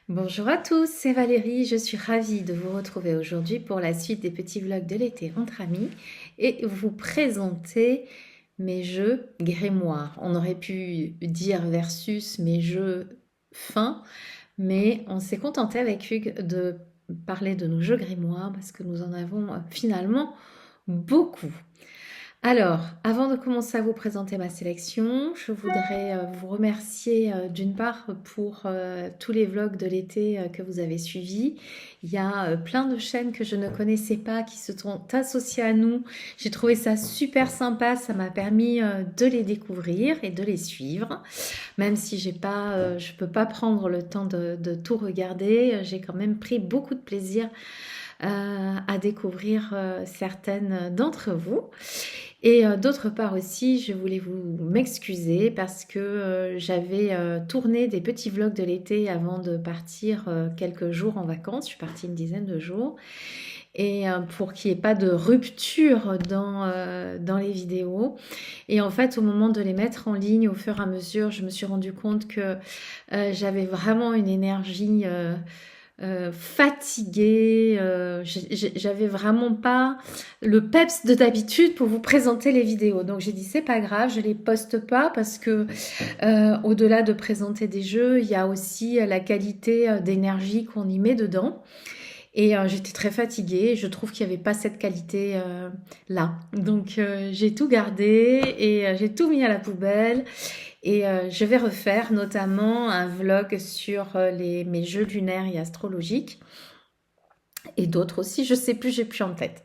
Bonjour à tous, c'est Valérie, je suis ravie de vous retrouver aujourd'hui pour la suite des petits vlogs de l'été entre amis et vous présenter mes jeux grimoire. On aurait pu dire versus mes jeux fins, mais on s'est contenté avec Hugues de parler de nos jeux grimoire parce que nous en avons finalement beaucoup. Alors, avant de commencer à vous présenter ma sélection, je voudrais vous remercier d'une part pour tous les vlogs de l'été que vous avez suivis. Il y a plein de chaînes que je ne connaissais pas qui se sont associées à nous. J'ai trouvé ça super sympa, ça m'a permis de les découvrir et de les suivre. Même si je peux pas prendre le temps de tout regarder, j'ai quand même pris beaucoup de plaisir à découvrir certaines d'entre vous. Et d'autre part aussi, je voulais vous m'excuser parce que j'avais tourné des petits vlogs de l'été avant de partir quelques jours en vacances. Je suis partie une dizaine de jours. Et pour qu'il n'y ait pas de rupture dans les vidéos. Et en fait, au moment de les mettre en ligne, au fur et à mesure, je me suis rendu compte que j'avais vraiment une énergie fatiguée, j'avais vraiment pas le peps de d'habitude pour vous présenter les vidéos. Donc j'ai dit c'est pas grave, je les poste pas parce que au-delà de présenter des jeux, il y a aussi la qualité d'énergie qu'on y met dedans. Et j'étais très fatiguée, je trouve qu'il n'y avait pas cette qualité là. Donc j'ai tout gardé et j'ai tout mis à la poubelle. Et je vais refaire notamment un vlog sur mes jeux lunaires et astrologiques. Et d'autres aussi, je sais plus, j'ai plus en tête.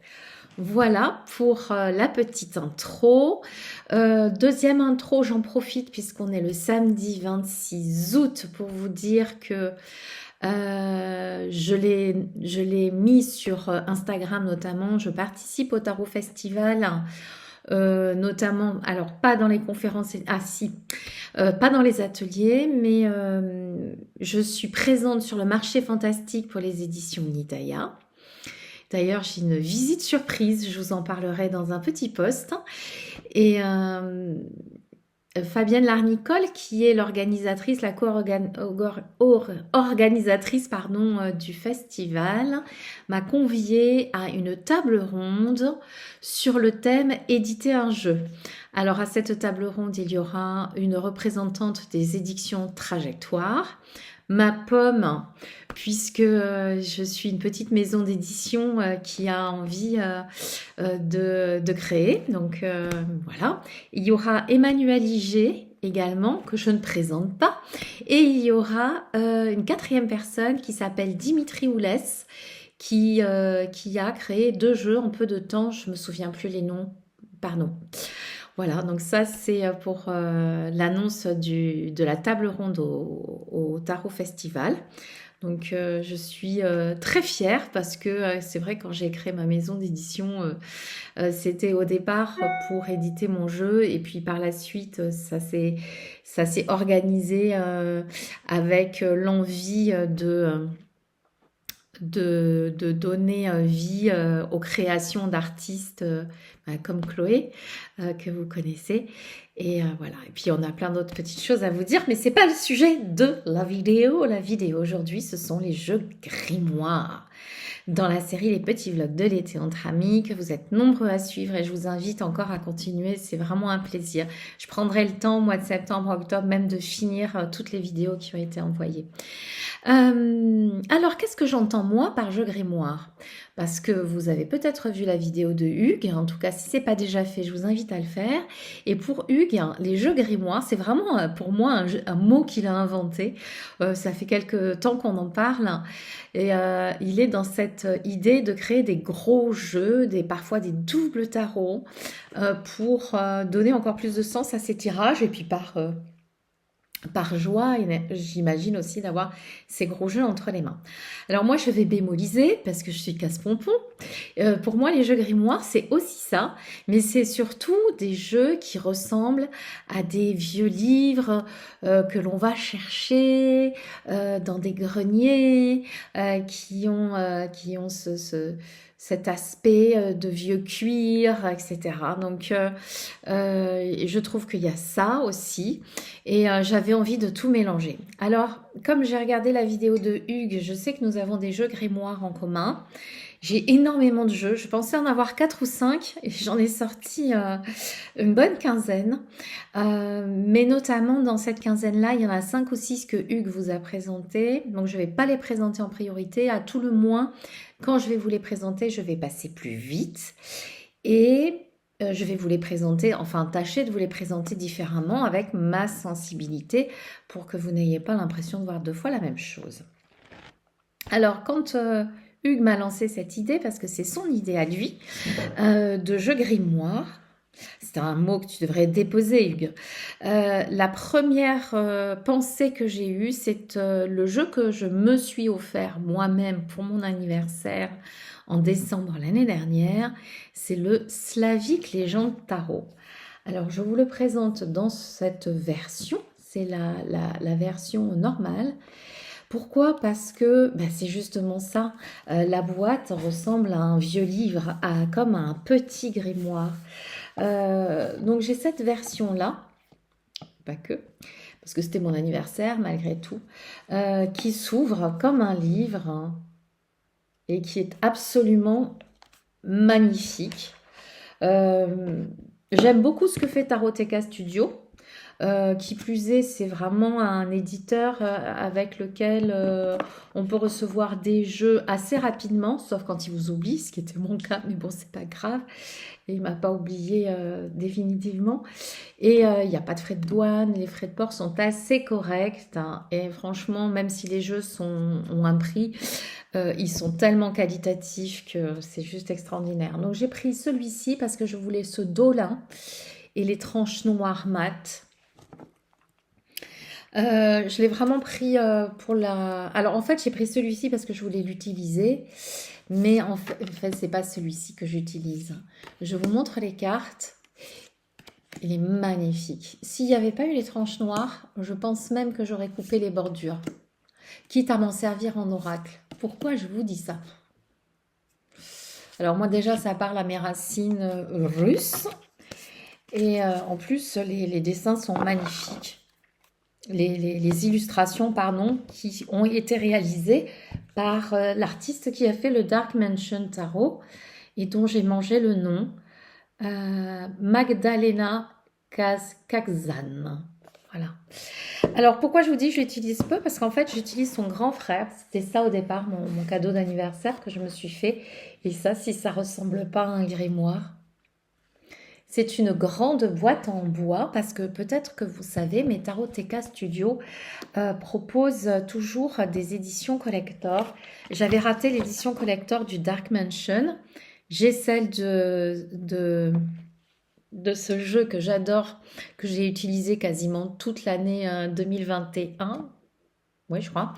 Voilà pour la petite intro. Deuxième intro, j'en profite puisqu'on est le samedi 26 août pour vous dire que je l'ai mis sur Instagram notamment. Je participe au Tarot Festival, notamment, alors pas dans les conférences, ah si, pas dans les ateliers, mais je suis présente sur le marché fantastique pour les éditions Nidaya. D'ailleurs, j'ai une visite surprise, je vous en parlerai dans un petit post. Et Fabienne Larnicole, qui est l'organisatrice, la co-organisatrice du festival, m'a conviée à une table ronde sur le thème éditer un jeu. Alors à cette table ronde, il y aura une représentante des éditions Trajectoire, ma pomme, puisque je suis une petite maison d'édition qui a envie de créer. Donc voilà. Il y aura Emmanuel Iger également, que je ne présente pas. Et il y aura une quatrième personne qui s'appelle Dimitri Oulès, qui a créé deux jeux en peu de temps. Je me souviens plus les noms. Pardon. Voilà, donc ça c'est pour l'annonce de la table ronde au Tarot Festival. Donc je suis très fière parce que c'est vrai quand j'ai créé ma maison d'édition, c'était au départ pour éditer mon jeu et puis par la suite ça s'est organisé avec l'envie de donner vie aux créations d'artistes comme Chloé, que vous connaissez. Et voilà. Et puis on a plein d'autres petites choses à vous dire, mais c'est pas le sujet de la vidéo. La vidéo aujourd'hui, ce sont les jeux grimoires dans la série Les petits vlogs de l'été entre amis que vous êtes nombreux à suivre et je vous invite encore à continuer, c'est vraiment un plaisir. Je prendrai le temps au mois de septembre, octobre même de finir toutes les vidéos qui ont été envoyées. Alors qu'est-ce que j'entends moi par jeu grimoire? Parce que vous avez peut-être vu la vidéo de Hugues, en tout cas si c'est pas déjà fait, je vous invite à le faire. Et pour Hugues, les jeux grimoire, c'est vraiment pour moi un mot qu'il a inventé. Ça fait quelques temps qu'on en parle. Et il est dans cette idée de créer des gros jeux, parfois des doubles tarots, pour donner encore plus de sens à ces tirages. Et puis par joie, j'imagine aussi d'avoir ces gros jeux entre les mains. Alors moi, je vais bémoliser parce que je suis casse-pompon. Pour moi, les jeux grimoires, c'est aussi ça, mais c'est surtout des jeux qui ressemblent à des vieux livres que l'on va chercher dans des greniers, qui ont cet aspect de vieux cuir, etc. Donc, je trouve qu'il y a ça aussi. Et j'avais envie de tout mélanger. Alors, comme j'ai regardé la vidéo de Hugues, je sais que nous avons des jeux grimoires en commun. J'ai énormément de jeux. Je pensais en avoir 4 ou 5 et j'en ai sorti une bonne quinzaine. Mais notamment dans cette quinzaine-là, il y en a 5 ou 6 que Hugues vous a présentés. Donc, je ne vais pas les présenter en priorité. À tout le moins, quand je vais vous les présenter, je vais passer plus vite. Et je vais vous les présenter, enfin tâcher de vous les présenter différemment avec ma sensibilité pour que vous n'ayez pas l'impression de voir 2 fois la même chose. Alors, quand Hugues m'a lancé cette idée, parce que c'est son idée à lui, de jeu grimoire, c'est un mot que tu devrais déposer, Hugues. La première pensée que j'ai eue, c'est le jeu que je me suis offert moi-même pour mon anniversaire en décembre l'année dernière. C'est le Slavic Legend Tarot. Alors, je vous le présente dans cette version. C'est la version normale. Pourquoi? Parce que c'est justement ça. La boîte ressemble à un vieux livre, comme un petit grimoire. Donc j'ai cette version-là, pas que, parce que c'était mon anniversaire malgré tout, qui s'ouvre comme un livre et qui est absolument magnifique. J'aime beaucoup ce que fait Taroteka Studio. Qui plus est, c'est vraiment un éditeur avec lequel on peut recevoir des jeux assez rapidement, sauf quand il vous oublie, ce qui était mon cas, mais bon, c'est pas grave. Et il m'a pas oublié définitivement. Et il n'y a pas de frais de douane, les frais de port sont assez corrects. Hein, et franchement, même si les jeux ont un prix, ils sont tellement qualitatifs que c'est juste extraordinaire. Donc j'ai pris celui-ci parce que je voulais ce dos-là et les tranches noires mat. Je l'ai vraiment pris pour la... Alors en fait j'ai pris celui-ci parce que je voulais l'utiliser, mais en fait c'est pas celui-ci que j'utilise. Je vous montre les cartes, il est magnifique. S'il n'y avait pas eu les tranches noires, je pense même que j'aurais coupé les bordures, quitte à m'en servir en oracle. Pourquoi je vous dis ça? Alors moi déjà ça parle à mes racines russes, et en plus les dessins sont magnifiques. Les illustrations, pardon, qui ont été réalisées par l'artiste qui a fait le Dark Mansion Tarot et dont j'ai mangé le nom, Magdalena Kakzan. Voilà. Alors pourquoi je vous dis que je l'utilise peu? Parce qu'en fait j'utilise son grand frère. C'était ça au départ, mon cadeau d'anniversaire que je me suis fait. Et ça, si ça ressemble pas à un grimoire. C'est une grande boîte en bois parce que peut-être que vous savez, mais Taroteka Studio propose toujours des éditions collector. J'avais raté l'édition collector du Dark Mansion. J'ai celle de ce jeu que j'adore, que j'ai utilisé quasiment toute l'année 2021. Oui, je crois.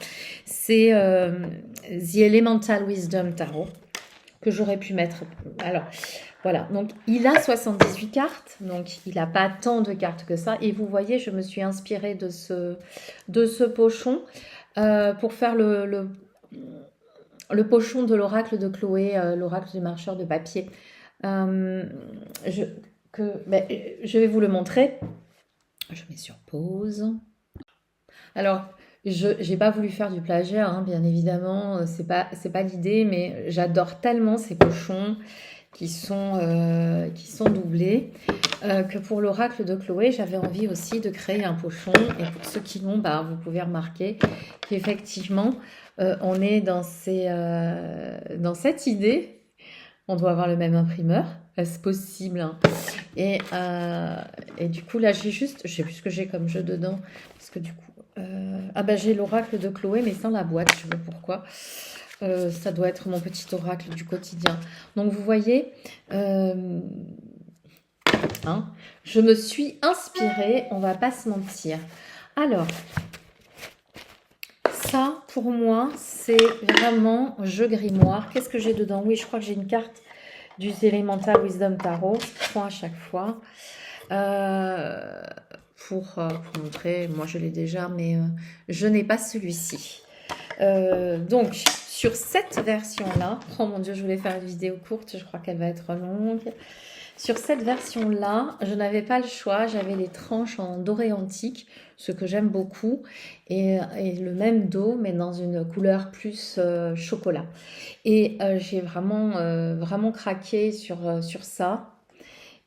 C'est The Elemental Wisdom Tarot que j'aurais pu mettre. Alors, voilà. Donc, il a 78 cartes. Donc, il n'a pas tant de cartes que ça. Et vous voyez, je me suis inspirée de ce pochon pour faire le pochon de l'oracle de Chloé, l'oracle du marcheur de papier. Je vais vous le montrer. Je mets sur pause. Alors, je n'ai pas voulu faire du plagiat, hein, bien évidemment, c'est pas l'idée, mais j'adore tellement ces pochons qui sont doublés que pour l'oracle de Chloé, j'avais envie aussi de créer un pochon. Et pour ceux qui l'ont, vous pouvez remarquer qu'effectivement, on est dans cette idée. On doit avoir le même imprimeur, est-ce possible, hein? Et du coup, là, je sais plus ce que j'ai comme jeu dedans, parce que du coup, j'ai l'oracle de Chloé, mais sans la boîte, je sais pas pourquoi. Ça doit être mon petit oracle du quotidien. Donc, vous voyez, je me suis inspirée, on va pas se mentir. Alors, ça, pour moi, c'est vraiment jeu grimoire. Qu'est-ce que j'ai dedans? Oui, je crois que j'ai une carte du Elemental Wisdom Tarot, je prends à chaque fois. Pour montrer, moi je l'ai déjà, mais je n'ai pas celui-ci. Donc, sur cette version-là, oh mon Dieu, je voulais faire une vidéo courte, je crois qu'elle va être longue. Sur cette version-là, je n'avais pas le choix, j'avais les tranches en doré antique, ce que j'aime beaucoup, et le même dos, mais dans une couleur plus chocolat. Et j'ai vraiment craqué sur ça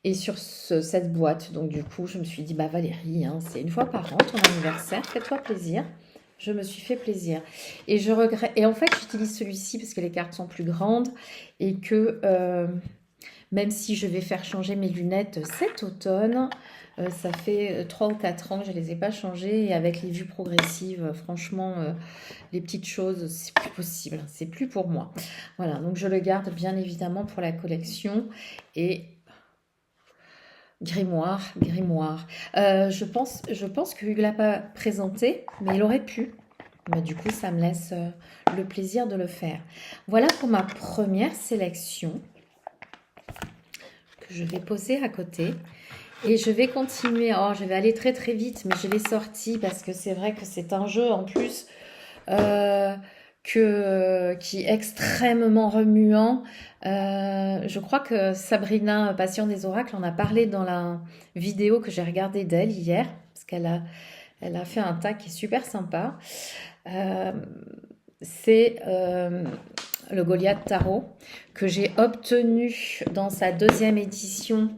et sur cette boîte. Donc du coup, je me suis dit, bah Valérie, hein, c'est une fois par an ton anniversaire, fais-toi plaisir. Je me suis fait plaisir. Et je regrette. Et en fait, j'utilise celui-ci parce que les cartes sont plus grandes et que même si je vais faire changer mes lunettes cet automne, ça fait 3 ou 4 ans que je ne les ai pas changées. Et avec les vues progressives, franchement, les petites choses, c'est plus possible. C'est plus pour moi. Voilà, donc je le garde bien évidemment pour la collection. Et grimoire, grimoire. Je pense que Hugues l'a pas présenté, mais il aurait pu. Mais du coup, ça me laisse le plaisir de le faire. Voilà pour ma première sélection que je vais poser à côté. Et je vais continuer. Oh, je vais aller très très vite, mais je l'ai sorti parce que c'est vrai que c'est un jeu en plus qui est extrêmement remuant. Je crois que Sabrina, Passion des Oracles, en a parlé dans la vidéo que j'ai regardée d'elle hier, parce elle a fait un tag qui est super sympa. C'est le Goliath Tarot que j'ai obtenu dans sa deuxième édition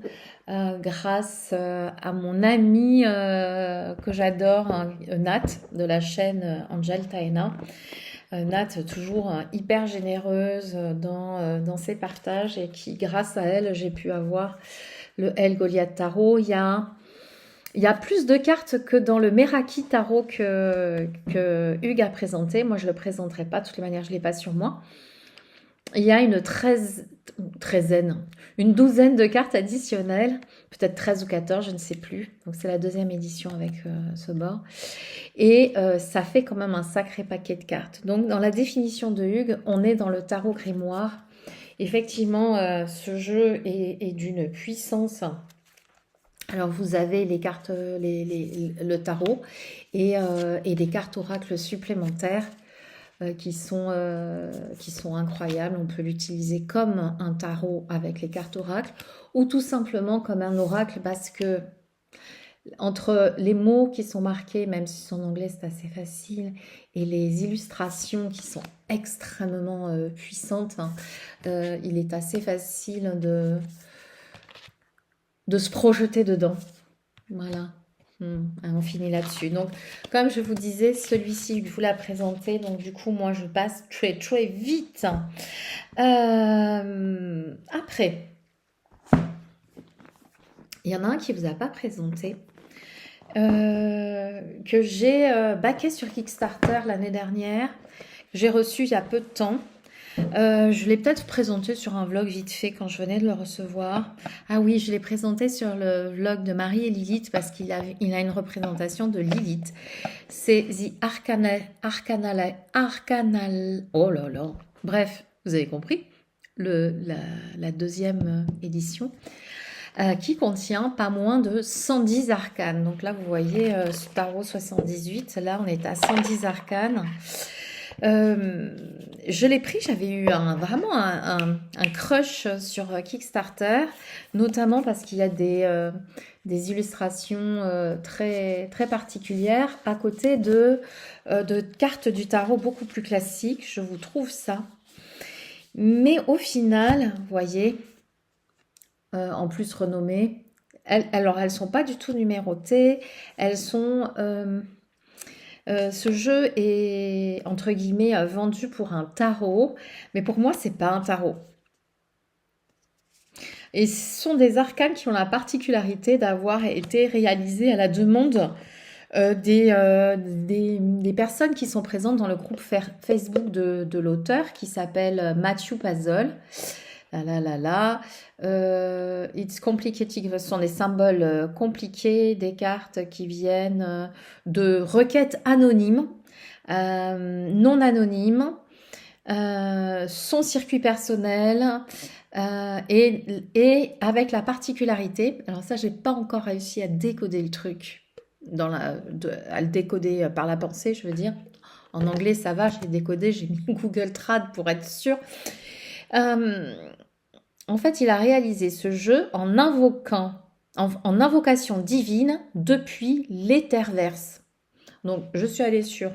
grâce à mon amie que j'adore, hein, Nat, de la chaîne Angel Taena. Nat, toujours hyper généreuse dans ses partages et qui, grâce à elle, j'ai pu avoir le El Goliath Tarot. Il y a plus de cartes que dans le Meraki Tarot que Hugues a présenté. Moi, je ne le présenterai pas. De toutes les manières, je ne l'ai pas sur moi. Il y a une douzaine de cartes additionnelles, peut-être 13 ou 14, je ne sais plus. Donc c'est la deuxième édition avec ce bord. Et ça fait quand même un sacré paquet de cartes. Donc dans la définition de Hugues, on est dans le tarot grimoire. Effectivement, ce jeu est d'une puissance. Alors vous avez les cartes, le tarot et des cartes oracles supplémentaires qui sont incroyables. On peut l'utiliser comme un tarot avec les cartes oracles ou tout simplement comme un oracle parce que entre les mots qui sont marqués, même si en anglais c'est assez facile, et les illustrations qui sont extrêmement puissantes, hein, il est assez facile de se projeter dedans. Voilà. On finit là-dessus. Donc, comme je vous disais, celui-ci, il vous l'a présenté. Donc, du coup, moi, je passe très, très vite. Après, il y en a un qui ne vous a pas présenté, que j'ai backé sur Kickstarter l'année dernière. J'ai reçu il y a peu de temps. Je l'ai peut-être présenté sur un vlog vite fait quand je venais de le recevoir. Ah oui, je l'ai présenté sur le vlog de Marie et Lilith parce qu'il a une représentation de Lilith. C'est The Arcanal. Oh là là. Bref, vous avez compris. La deuxième édition. Qui contient pas moins de 110 arcanes. Donc là, vous voyez, Tarot 78. Là, on est à 110 arcanes. Je l'ai pris, j'avais eu vraiment un crush sur Kickstarter, notamment parce qu'il y a des illustrations très, très particulières à côté de cartes du tarot beaucoup plus classiques. Je vous trouve ça. Mais au final, vous voyez, en plus renommées, alors elles ne sont pas du tout numérotées, elles sont... ce jeu est, entre guillemets, vendu pour un tarot, mais pour moi, c'est pas un tarot. Et ce sont des arcanes qui ont la particularité d'avoir été réalisés à la demande des personnes qui sont présentes dans le groupe Facebook de l'auteur qui s'appelle Matthew Puzzle. It's complicated. Ce sont des symboles compliqués, des cartes qui viennent de requêtes anonymes, non anonymes, son circuit personnel et avec la particularité, alors ça j'ai pas encore réussi à décoder le truc, à le décoder par la pensée je veux dire, En anglais, ça va, j'ai décodé, j'ai mis Google Trad pour être sûre. Euh, En fait, il a réalisé ce jeu en en invocation divine depuis l'Étherverse. Donc, je suis allée sur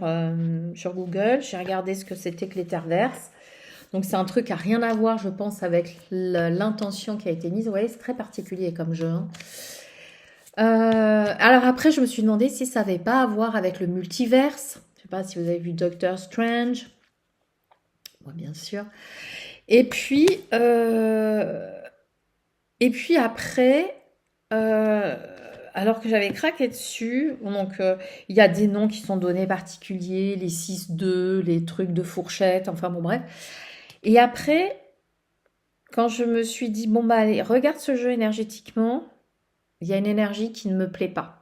Google, j'ai regardé ce que c'était que l'Étherverse. Donc, c'est un truc qui n'a rien à voir, je pense, avec l'intention qui a été mise. Vous voyez, c'est très particulier comme jeu, hein. Alors après, je me suis demandé si ça n'avait pas à voir avec le multiverse. Je ne sais pas si vous avez vu Doctor Strange. Moi, bien sûr. Et puis, euh, et puis après, euh, alors que j'avais craqué dessus, donc il y a des noms qui sont donnés particuliers, les 6-2, les trucs de fourchette, enfin bon bref. Et après, quand je me suis dit, bon bah allez, regarde ce jeu énergétiquement, il y a une énergie qui ne me plaît pas.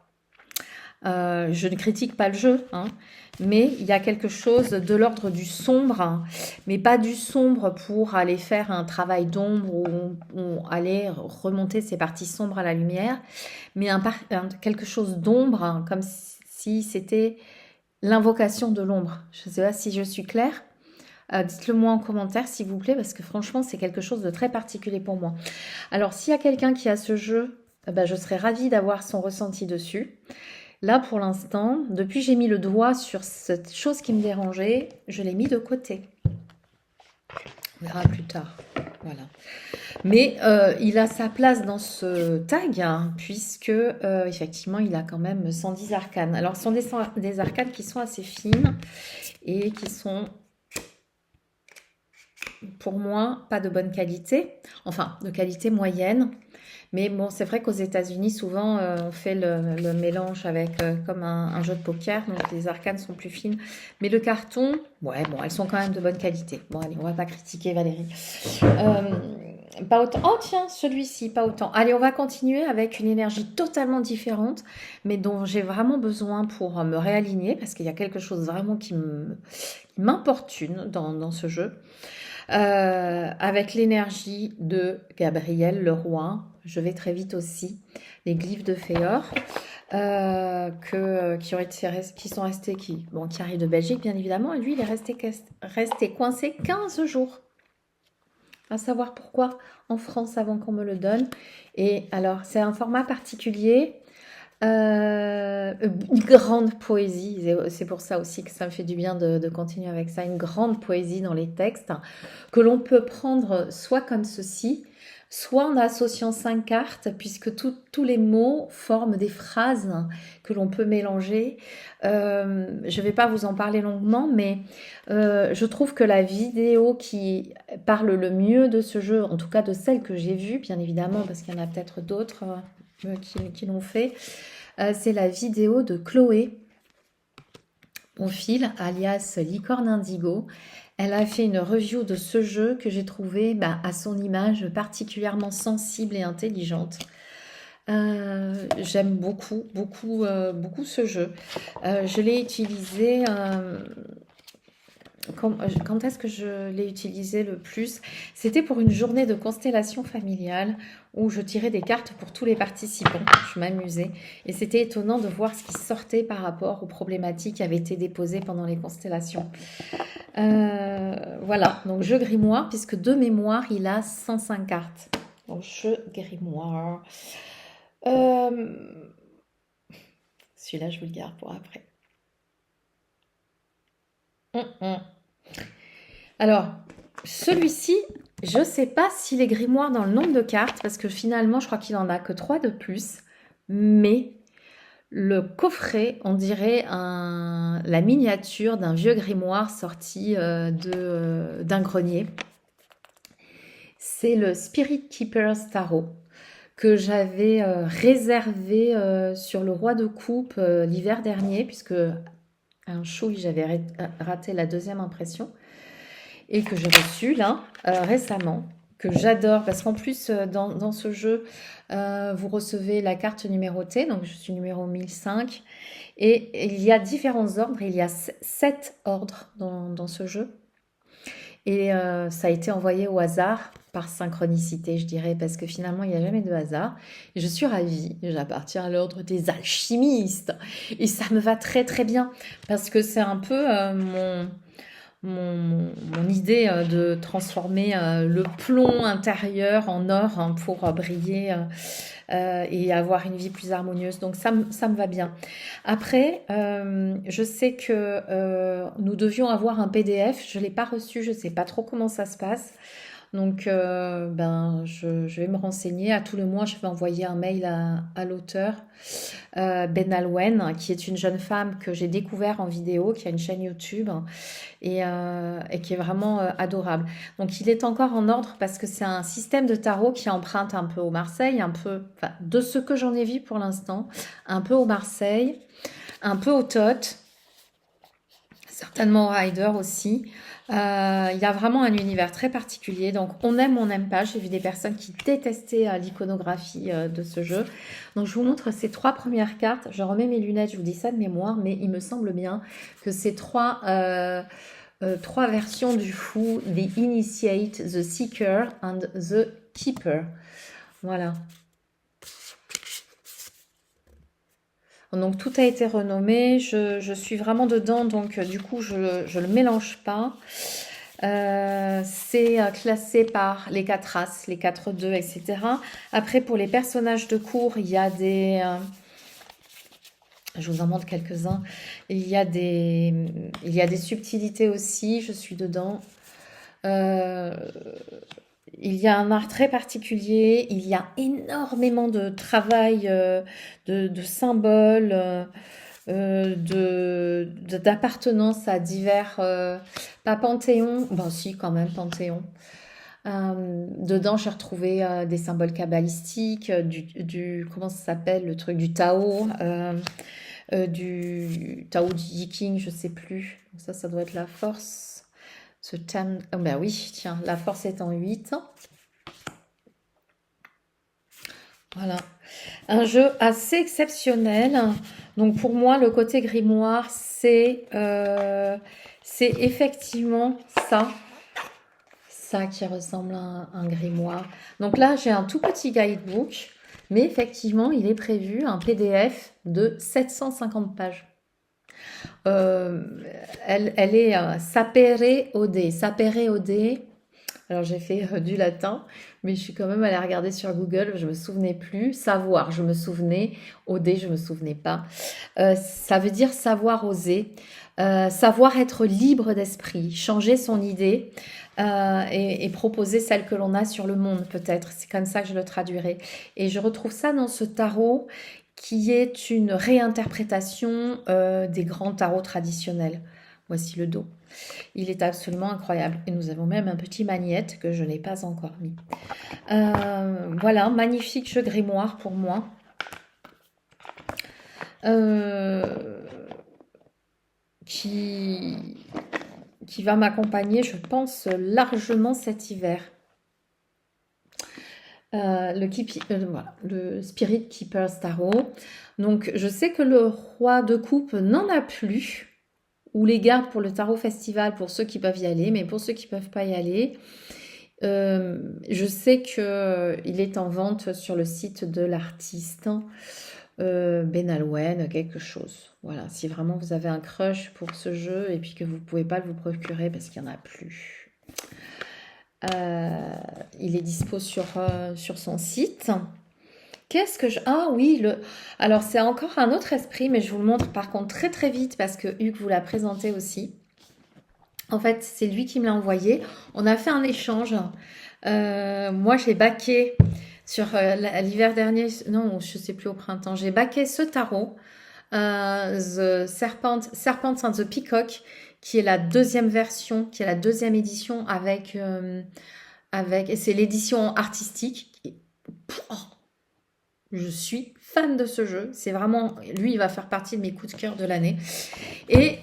Je ne critique pas le jeu, hein, mais il y a quelque chose de l'ordre du sombre, hein, mais pas du sombre pour aller faire un travail d'ombre ou aller remonter ces parties sombres à la lumière, mais quelque chose d'ombre, hein, comme si c'était l'invocation de l'ombre. Je ne sais pas si je suis claire. Dites-le moi en commentaire s'il vous plaît, parce que franchement c'est quelque chose de très particulier pour moi. Alors s'il y a quelqu'un qui a ce jeu, ben, je serais ravie d'avoir son ressenti dessus. Là, pour l'instant, depuis que j'ai mis le doigt sur cette chose qui me dérangeait, je l'ai mis de côté. On verra plus tard. Voilà. Mais il a sa place dans ce tag, hein, puisque effectivement, il a quand même 110 arcanes. Alors, ce sont des arcanes qui sont assez fines et qui sont, pour moi, pas de bonne qualité. Enfin, de qualité moyenne. Mais bon, c'est vrai qu'aux États-Unis, souvent, on fait le mélange avec comme un jeu de poker, donc les arcanes sont plus fines. Mais le carton, ouais, bon, elles sont quand même de bonne qualité. Bon, allez, on va pas critiquer Valérie. Pas autant. Oh, tiens, celui-ci, pas autant. Allez, on va continuer avec une énergie totalement différente, mais dont j'ai vraiment besoin pour me réaligner, parce qu'il y a quelque chose vraiment qui m'importune dans ce jeu. Avec l'énergie de Gabriel Leroy. Je vais très vite aussi. Les glyphes de Féor, qui sont restés, qui arrivent de Belgique, bien évidemment. Et lui, il est resté coincé 15 jours. À savoir pourquoi en France avant qu'on me le donne. Et alors, c'est un format particulier. Une grande poésie, c'est pour ça aussi que ça me fait du bien de continuer avec ça, une grande poésie dans les textes que l'on peut prendre soit comme ceci, soit en associant 5 cartes, puisque tous les mots forment des phrases que l'on peut mélanger. Je ne vais pas vous en parler longuement, mais je trouve que la vidéo qui parle le mieux de ce jeu, en tout cas de celle que j'ai vue, bien évidemment, parce qu'il y en a peut-être d'autres qui l'ont fait, c'est la vidéo de Chloé Bonfil, alias Licorne Indigo. Elle a fait une review de ce jeu que j'ai trouvé à son image particulièrement sensible et intelligente. J'aime beaucoup, beaucoup, beaucoup ce jeu. Je l'ai utilisé. Quand est-ce que je l'ai utilisé le plus? C'était pour une journée de constellation familiale où je tirais des cartes pour tous les participants. Je m'amusais. Et c'était étonnant de voir ce qui sortait par rapport aux problématiques qui avaient été déposées pendant les constellations. Voilà, donc jeu grimoire, puisque de mémoire, il a 105 cartes. Donc jeu grimoire. Celui-là, je vous le garde pour après. Alors, celui-ci, je ne sais pas s'il est grimoire dans le nombre de cartes, parce que finalement, je crois qu'il n'en a que 3 de plus. Mais le coffret, on dirait la miniature d'un vieux grimoire sorti d'un grenier. C'est le Spirit Keeper's Tarot que j'avais réservé sur le Roi de Coupe l'hiver dernier, puisque un chouille, j'avais raté la deuxième impression. Et que j'ai reçu là récemment, que j'adore parce qu'en plus dans ce jeu vous recevez la carte numérotée, donc je suis numéro 1005 et il y a différents ordres, il y a 7 ordres dans ce jeu Et ça a été envoyé au hasard, par synchronicité, je dirais, parce que finalement, il n'y a jamais de hasard. Et je suis ravie, j'appartiens à l'ordre des alchimistes. Et ça me va très très bien, parce que c'est un peu mon idée de transformer le plomb intérieur en or hein, pour briller et avoir une vie plus harmonieuse. Donc ça me va bien. Après, je sais que nous devions avoir un PDF. Je ne l'ai pas reçu, je ne sais pas trop comment ça se passe. Donc, je vais me renseigner. À tout le moins, je vais envoyer un mail à l'auteur, Ben Alwen, qui est une jeune femme que j'ai découvert en vidéo, qui a une chaîne YouTube et qui est vraiment adorable. Donc, il est encore en ordre parce que c'est un système de tarot qui emprunte un peu au Marseille, un peu, enfin, de ce que j'en ai vu pour l'instant, un peu au Marseille, un peu au Tot, certainement au Rider aussi. Il y a vraiment un univers très particulier, donc on aime ou on n'aime pas. J'ai vu des personnes qui détestaient l'iconographie de ce jeu. Donc je vous montre ces 3 premières cartes. Je remets mes lunettes, je vous dis ça de mémoire, mais il me semble bien que ces 3 versions du fou, The Initiate, The Seeker and The Keeper. Voilà. Donc tout a été renommé, je suis vraiment dedans, donc du coup je le mélange pas. C'est classé par les 4 races, les 4 2, etc. Après pour les personnages de cours, il y a des... je vous en montre quelques-uns. Il y a des subtilités aussi, je suis dedans. Il y a un art très particulier, il y a énormément de travail, de symboles, d'appartenance à divers, pas panthéons, bon si quand même panthéon. Dedans j'ai retrouvé des symboles kabbalistiques, comment ça s'appelle le truc du Tao, du Tao du Yiking, je sais plus. Ça doit être la force. Ce thème, oh ben oui, tiens, la force est en 8. Voilà. Un jeu assez exceptionnel. Donc pour moi, le côté grimoire, c'est effectivement ça qui ressemble à un grimoire. Donc là, j'ai un tout petit guidebook, mais effectivement, il est prévu un PDF de 750 pages. Elle est sapere ode. Sapere ode. Alors j'ai fait du latin, mais je suis quand même allée regarder sur Google, je me souvenais plus. Savoir, je me souvenais. Ode, je me souvenais pas. Ça veut dire savoir oser, savoir être libre d'esprit, changer son idée et proposer celle que l'on a sur le monde peut-être. C'est comme ça que je le traduirais. Et je retrouve ça dans ce tarot qui est une réinterprétation des grands tarots traditionnels. Voici le dos. Il est absolument incroyable. Et nous avons même un petit magnète que je n'ai pas encore mis. Voilà, magnifique jeu grimoire pour moi. Qui va m'accompagner, je pense, largement cet hiver. Voilà, le Spirit Keeper Tarot. Donc, je sais que le roi de coupe n'en a plus, ou les garde pour le tarot festival pour ceux qui peuvent y aller, mais pour ceux qui ne peuvent pas y aller, je sais qu'il est en vente sur le site de l'artiste Ben Alwen, quelque chose. Voilà, si vraiment vous avez un crush pour ce jeu et puis que vous ne pouvez pas le vous procurer parce qu'il n'y en a plus. Il est dispo sur son site. Qu'est-ce que je... Ah oui, alors c'est encore un autre esprit, mais je vous le montre par contre très très vite parce que Hugues vous l'a présenté aussi. En fait, c'est lui qui me l'a envoyé. On a fait un échange. Moi, j'ai baqué sur l'hiver dernier, non, je ne sais plus, au printemps. J'ai baqué ce tarot, The Serpent and the Peacock, qui est la deuxième version, qui est la deuxième édition avec et c'est l'édition artistique. Je suis fan de ce jeu. C'est vraiment, lui, il va faire partie de mes coups de cœur de l'année. Et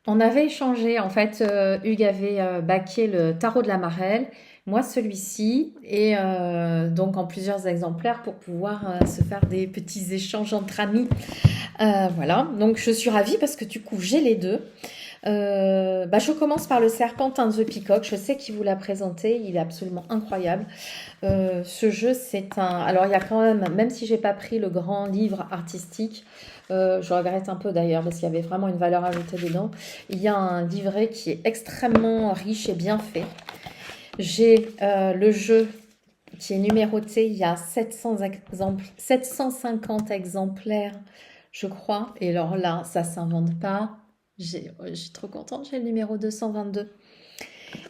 on avait échangé, en fait, Hugues avait baqué le tarot de la Marelle, moi celui-ci, et donc en plusieurs exemplaires pour pouvoir se faire des petits échanges entre amis. Voilà, donc je suis ravie parce que du coup j'ai les deux. Je commence par le Serpentin de The Peacock. Je sais qui vous l'a présenté. Il est absolument incroyable. Ce jeu, c'est un... Alors, il y a quand même si j'ai pas pris le grand livre artistique, je regrette un peu d'ailleurs parce qu'il y avait vraiment une valeur ajoutée dedans. Il y a un livret qui est extrêmement riche et bien fait. J'ai le jeu qui est numéroté. Il y a 750 exemplaires, je crois. Et alors là, ça s'invente pas. Je suis trop contente, j'ai le numéro 222.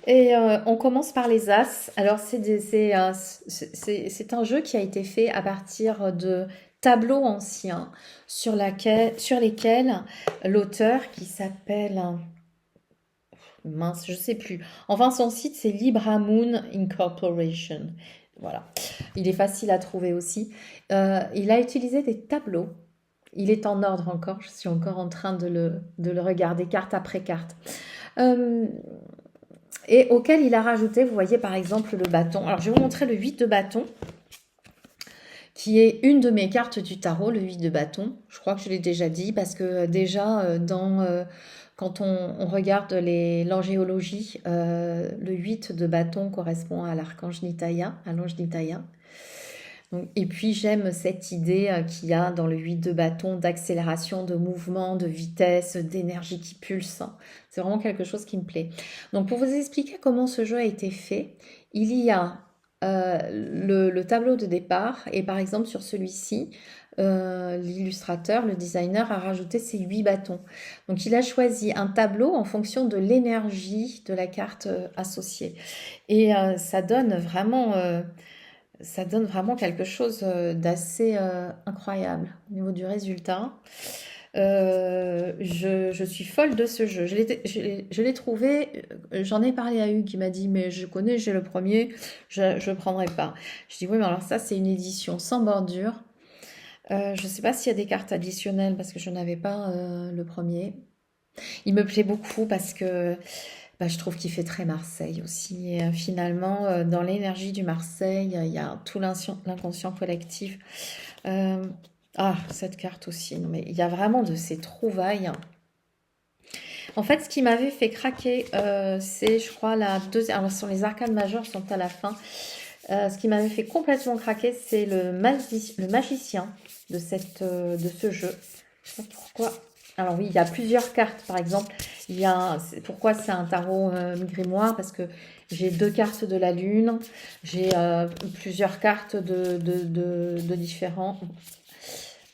Et on commence par les As. Alors, c'est un jeu qui a été fait à partir de tableaux anciens sur lesquels l'auteur qui s'appelle... Mince, je sais plus. Enfin, son site, c'est Libra Moon Incorporation. Voilà. Il est facile à trouver aussi. Il a utilisé des tableaux. Il est en ordre encore. Je suis encore en train de le regarder carte après carte. Euh, et auquel il a rajouté, vous voyez par exemple le bâton. Alors je vais vous montrer le 8 de bâton, qui est une de mes cartes du tarot, le 8 de bâton. Je crois que je l'ai déjà dit, parce que déjà quand on regarde l'angéologie, le 8 de bâton correspond à l'archange Nitaya, à l'ange Nitaya. Donc, et puis j'aime cette idée qu'il y a dans le 8 de bâton d'accélération, de mouvement, de vitesse, d'énergie qui pulse. C'est vraiment quelque chose qui me plaît. Donc pour vous expliquer comment ce jeu a été fait, il y a le tableau de départ et par exemple sur celui-ci, l'illustrateur, le designer a rajouté ces 8 bâtons. Donc il a choisi un tableau en fonction de l'énergie de la carte associée. Et ça donne vraiment quelque chose d'assez incroyable au niveau du résultat. Je suis folle de ce jeu. Je l'ai trouvé, j'en ai parlé à Hugues qui m'a dit, mais je connais, j'ai le premier, je ne prendrai pas. Je dis, oui, mais alors ça, c'est une édition sans bordure. Je ne sais pas s'il y a des cartes additionnelles parce que je n'avais pas le premier. Il me plaît beaucoup parce que je trouve qu'il fait très Marseille aussi. Et, finalement, dans l'énergie du Marseille, il y a tout l'inconscient collectif. Euh, cette carte aussi. Non, mais il y a vraiment de ces trouvailles. En fait, ce qui m'avait fait craquer, c'est, je crois, la deuxième. Alors, sur les arcanes majeures sont à la fin. Ce qui m'avait fait complètement craquer, c'est le magicien de ce jeu. Je sais pas pourquoi. Alors oui, il y a plusieurs cartes, par exemple. Pourquoi c'est un tarot grimoire? Parce que j'ai 2 cartes de la lune, j'ai plusieurs cartes de différents.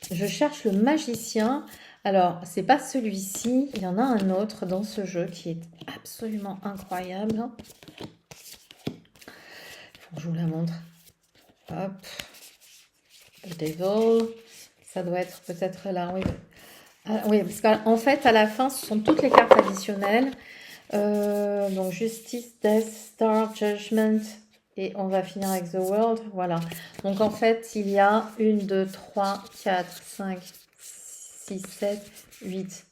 Je cherche le magicien. Alors, c'est pas celui-ci, il y en a un autre dans ce jeu qui est absolument incroyable. Faut que je vous la montre. Hop. Le Devil. Ça doit être peut-être là, oui. Oui, parce qu'en fait, à la fin, ce sont toutes les cartes additionnelles. Donc, Justice, Death, Star, Judgment. Et on va finir avec The World. Voilà. Donc, en fait, il y a 1, 2, 3, 4, 5, 6, 7, 8,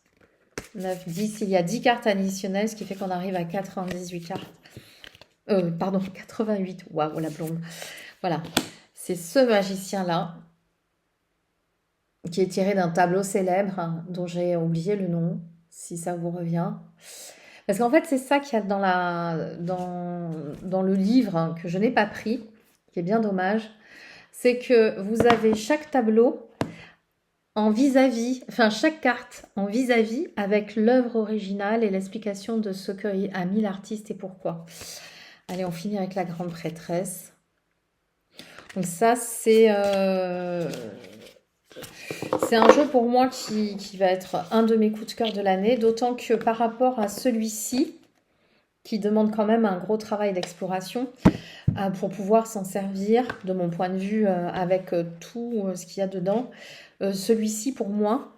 9, 10. Il y a 10 cartes additionnelles, ce qui fait qu'on arrive à 98 cartes. Pardon, 88. Waouh, la blonde. Voilà. C'est ce magicien-là qui est tiré d'un tableau célèbre dont j'ai oublié le nom, si ça vous revient. Parce qu'en fait, c'est ça qu'il y a dans le livre que je n'ai pas pris, qui est bien dommage. C'est que vous avez chaque tableau en vis-à-vis, enfin chaque carte en vis-à-vis avec l'œuvre originale et l'explication de ce qu'a mis l'artiste et pourquoi. Allez, on finit avec la grande prêtresse. Donc ça, c'est un jeu pour moi qui va être un de mes coups de cœur de l'année, d'autant que par rapport à celui-ci, qui demande quand même un gros travail d'exploration pour pouvoir s'en servir, de mon point de vue, avec tout ce qu'il y a dedans, celui-ci pour moi,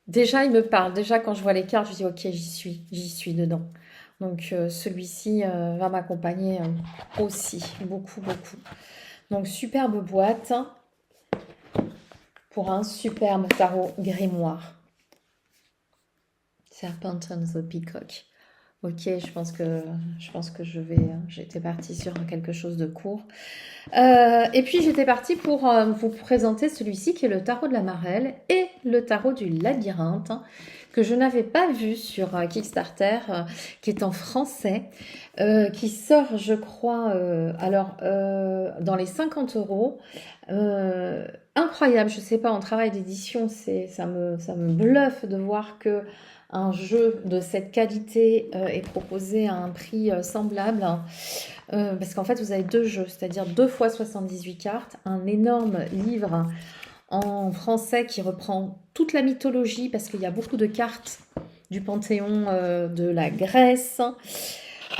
déjà il me parle. Déjà quand je vois les cartes, je dis ok, j'y suis dedans. Donc celui-ci va m'accompagner aussi, beaucoup, beaucoup. Donc superbe boîte pour un superbe tarot grimoire. Serpentin the Peacock. Ok, je pense que j'étais partie sur quelque chose de court. Et puis j'étais partie pour vous présenter celui-ci qui est le tarot de la Marelle et le tarot du labyrinthe, hein, que je n'avais pas vu sur Kickstarter, qui est en français, qui sort, je crois, dans les 50 euros. Incroyable, je sais pas, en travail d'édition, ça me bluffe de voir que un jeu de cette qualité est proposé à un prix semblable. Parce qu'en fait, vous avez deux jeux, c'est-à-dire 2 fois 78 cartes, un énorme livre en français qui reprend toute la mythologie, parce qu'il y a beaucoup de cartes du panthéon de la Grèce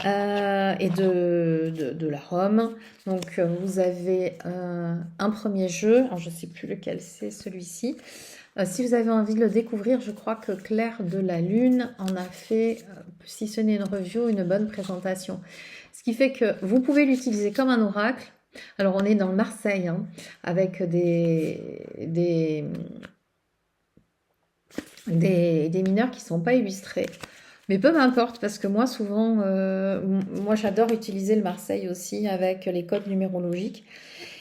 et de la Rome. Donc, vous avez un premier jeu, alors je ne sais plus lequel c'est celui-ci. Si vous avez envie de le découvrir, je crois que Claire de la Lune en a fait, si ce n'est une review, une bonne présentation. Ce qui fait que vous pouvez l'utiliser comme un oracle. Alors on est dans le Marseille, hein, avec des mineurs qui ne sont pas illustrés. Mais peu m'importe, parce que moi souvent, moi j'adore utiliser le Marseille aussi avec les codes numérologiques.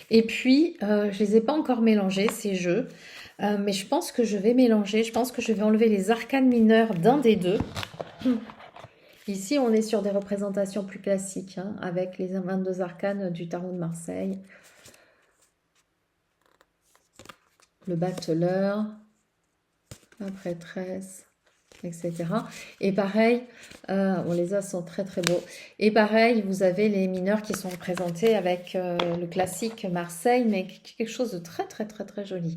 Et puis, je les ai pas encore mélangés, ces jeux. Mais je pense que je vais mélanger. Je pense que je vais enlever les arcanes mineurs d'un des deux. Ici, on est sur des représentations plus classiques, hein, avec les 22 arcanes du tarot de Marseille. Le battleur, la prêtresse, etc. Et pareil, les as sont très très beaux. Et pareil, vous avez les mineurs qui sont représentés avec le classique Marseille, mais quelque chose de très très très très joli.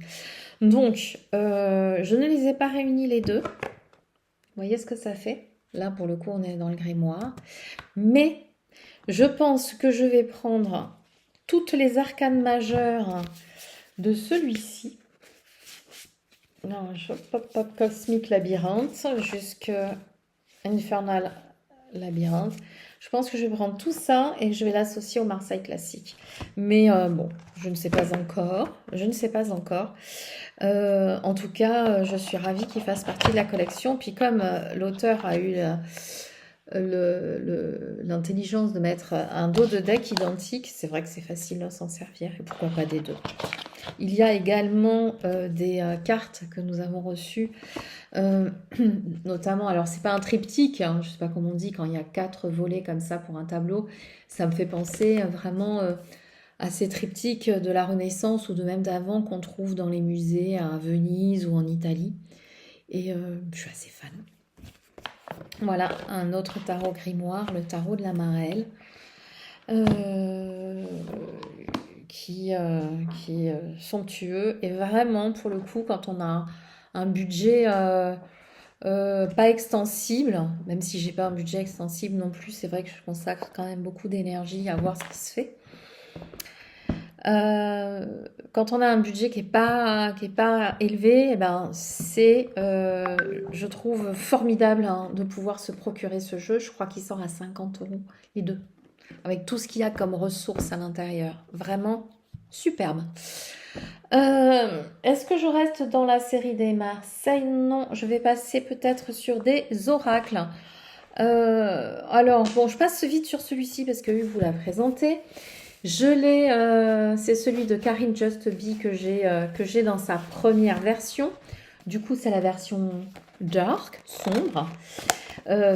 Donc, je ne les ai pas réunis les deux. Vous voyez ce que ça fait? Là, pour le coup, on est dans le grimoire. Mais je pense que je vais prendre toutes les arcanes majeures de celui-ci. Non, pop Cosmic Labyrinthe jusqu'à Infernal Labyrinthe. Je pense que je vais prendre tout ça et je vais l'associer au Marseille classique. Mais bon, je ne sais pas encore. Je ne sais pas encore. En tout cas, je suis ravie qu'il fasse partie de la collection. Puis comme l'auteur a eu l'intelligence de mettre un dos de deck identique, c'est vrai que c'est facile de s'en servir. Et pourquoi pas des deux. Il y a également des cartes que nous avons reçues, notamment, alors c'est pas un triptyque, hein, je sais pas comment on dit, quand il y a 4 volets comme ça pour un tableau, ça me fait penser vraiment à ces triptyques de la Renaissance ou de même d'avant qu'on trouve dans les musées à Venise ou en Italie. Et je suis assez fan. Voilà, un autre tarot grimoire, le tarot de la Marelle. Qui est somptueux et vraiment pour le coup quand on a un budget pas extensible, même si j'ai pas un budget extensible non plus, c'est vrai que je consacre quand même beaucoup d'énergie à voir ce qui se fait. Quand on a un budget qui est pas élevé, eh ben c'est, je trouve formidable hein, de pouvoir se procurer ce jeu. Je crois qu'il sort à 50 euros les deux, avec tout ce qu'il y a comme ressources à l'intérieur. Vraiment superbe. Est-ce que je reste dans la série des Marseille? Non, je vais passer peut-être sur des oracles. Alors, bon, je passe vite sur celui-ci parce que vous l'a présenté. C'est celui de Karine Just Be que j'ai dans sa première version. Du coup, c'est la version dark, sombre.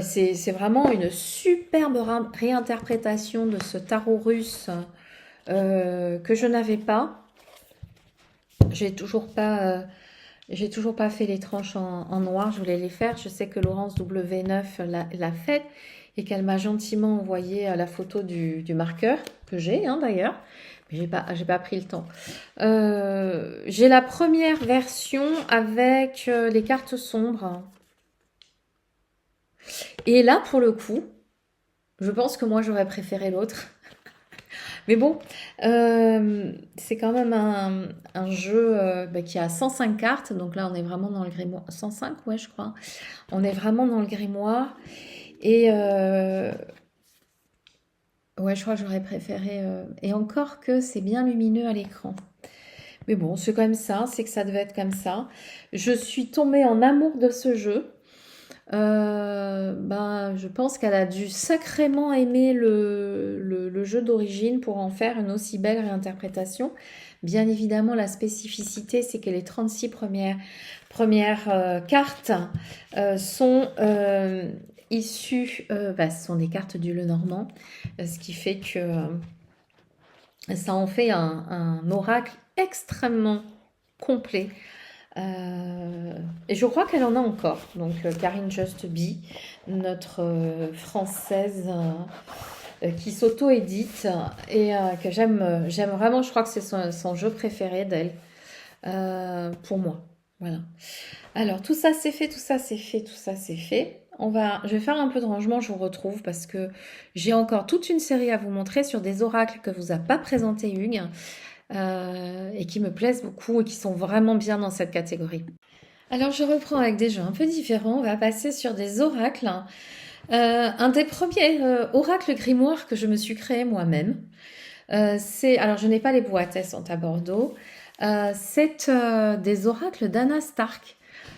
C'est vraiment une superbe réinterprétation de ce tarot russe que je n'avais pas. J'ai toujours pas fait les tranches en noir. Je voulais les faire. Je sais que Laurence W9 l'a fait et qu'elle m'a gentiment envoyé la photo du marqueur que j'ai hein, d'ailleurs. Mais j'ai pas pris le temps. J'ai la première version avec les cartes sombres. Et là, pour le coup, je pense que moi j'aurais préféré l'autre. Mais bon, c'est quand même un jeu qui a 105 cartes. Donc là, on est vraiment dans le grimoire. 105, ouais, je crois. On est vraiment dans le grimoire. Et ouais, je crois que j'aurais préféré. Et encore que c'est bien lumineux à l'écran. Mais bon, c'est comme ça. C'est que ça devait être comme ça. Je suis tombée en amour de ce jeu. Ben, je pense qu'elle a dû sacrément aimer le jeu d'origine pour en faire une aussi belle réinterprétation. Bien évidemment, la spécificité, c'est que les 36 premières cartes sont issues, bah, ce sont des cartes du Lenormand, ce qui fait que ça en fait un oracle extrêmement complet. Et je crois qu'elle en a encore. Donc, Karine Just Be, notre française qui s'auto-édite et que j'aime vraiment. Je crois que c'est son jeu préféré d'elle pour moi. Voilà. Alors, tout ça c'est fait, tout ça c'est fait, tout ça c'est fait. Je vais faire un peu de rangement, je vous retrouve parce que j'ai encore toute une série à vous montrer sur des oracles que vous a pas présenté Hugues et qui me plaisent beaucoup et qui sont vraiment bien dans cette catégorie. Alors je reprends avec des jeux un peu différents, on va passer sur des oracles. Un des premiers oracles grimoires que je me suis créé moi-même, alors je n'ai pas les boîtes, elles sont à Bordeaux, c'est des oracles d'Anna Stark,